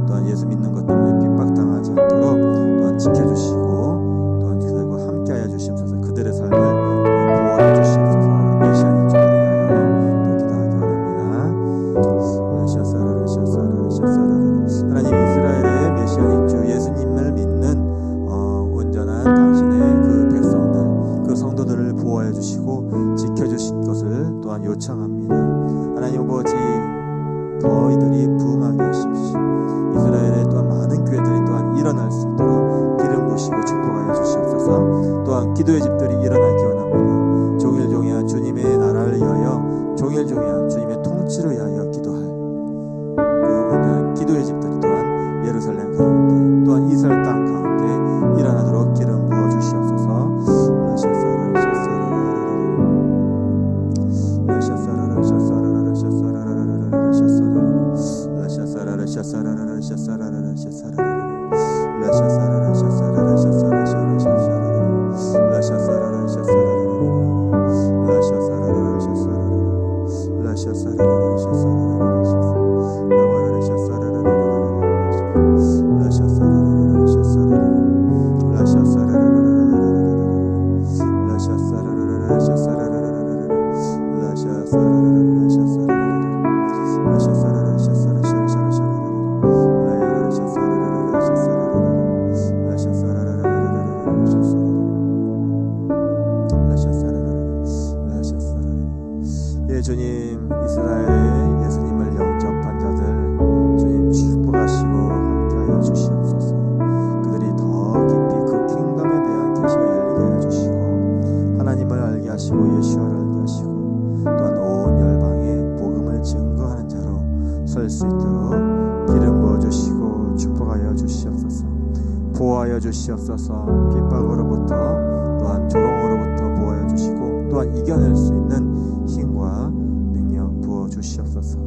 또한 예수 믿는 것 때문에 핍박당하지 않도록 또한 지켜주시고 또한 그들과 함께하여 주시옵소서. 그들의 삶을 보호해 주시옵소서. 우리 메시아닉주를 위하여 또 기도하기 원합니다. 하나님 이스라엘의 메시아닉주 예수님을 믿는 온전한 당신의 그 백성들 그 성도들을 보호해 주시고 지켜주실 것을 또한 요청합니다. 하나님 아버지 너희들이 부흥하게 하십시오. 이스라엘의 또한 많은 교회들이 또한 일어날 수 있도록 기름 부으시고 축복하여 주시옵소서. 또한 기도의 집들이 일어나기 원합니다. 종일종일 주님의 나라를 위하여 종일종일 주님의 통치를 위하여 기도할 그 온전한 기도의 집들이 또한 예루살렘 가운데 또한 이스라엘 땅 가운데 일어나도록 기름 부어 주시옵소서. 주님 이스라엘의 예수님을 영접한 자들 주님 축복하시고 함께하여 주시옵소서. 그들이 더 깊이 그 킹덤에 대한 계시가 열리게 하여 주시고 하나님을 알게 하시고 예수를 알게 하시고 또한 온 열방에 복음을 증거하는 자로 설 수 있도록 기름 부어주시고 축복하여 주시옵소서. 보호하여 주시옵소서. 핍박으로부터 또한 조롱으로부터 보호하여 주시고 또한 이겨낼 수 있는 힘과 능력 부어 주시옵소서.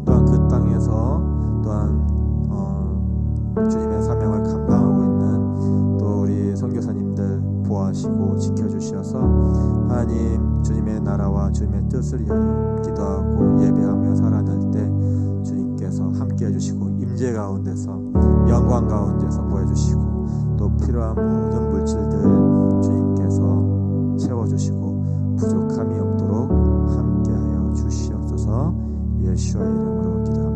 또한 그 땅에서 또한 주님의 사명을 감당하고 있는 또 우리 선교사님들 보호하시고 지켜주셔서 하나님 주님의 나라와 주님의 뜻을 위하여 기도하고 예배하며 살아낼 때 주님께서 함께해 주시고 임재 가운데서 영광 가운데서 보여주시고 또 필요한 모든 물질들 주님께서 채워주시고 부족함이 없도록 함께하여 주시옵소서. 예수의 이름으로 기도합니다.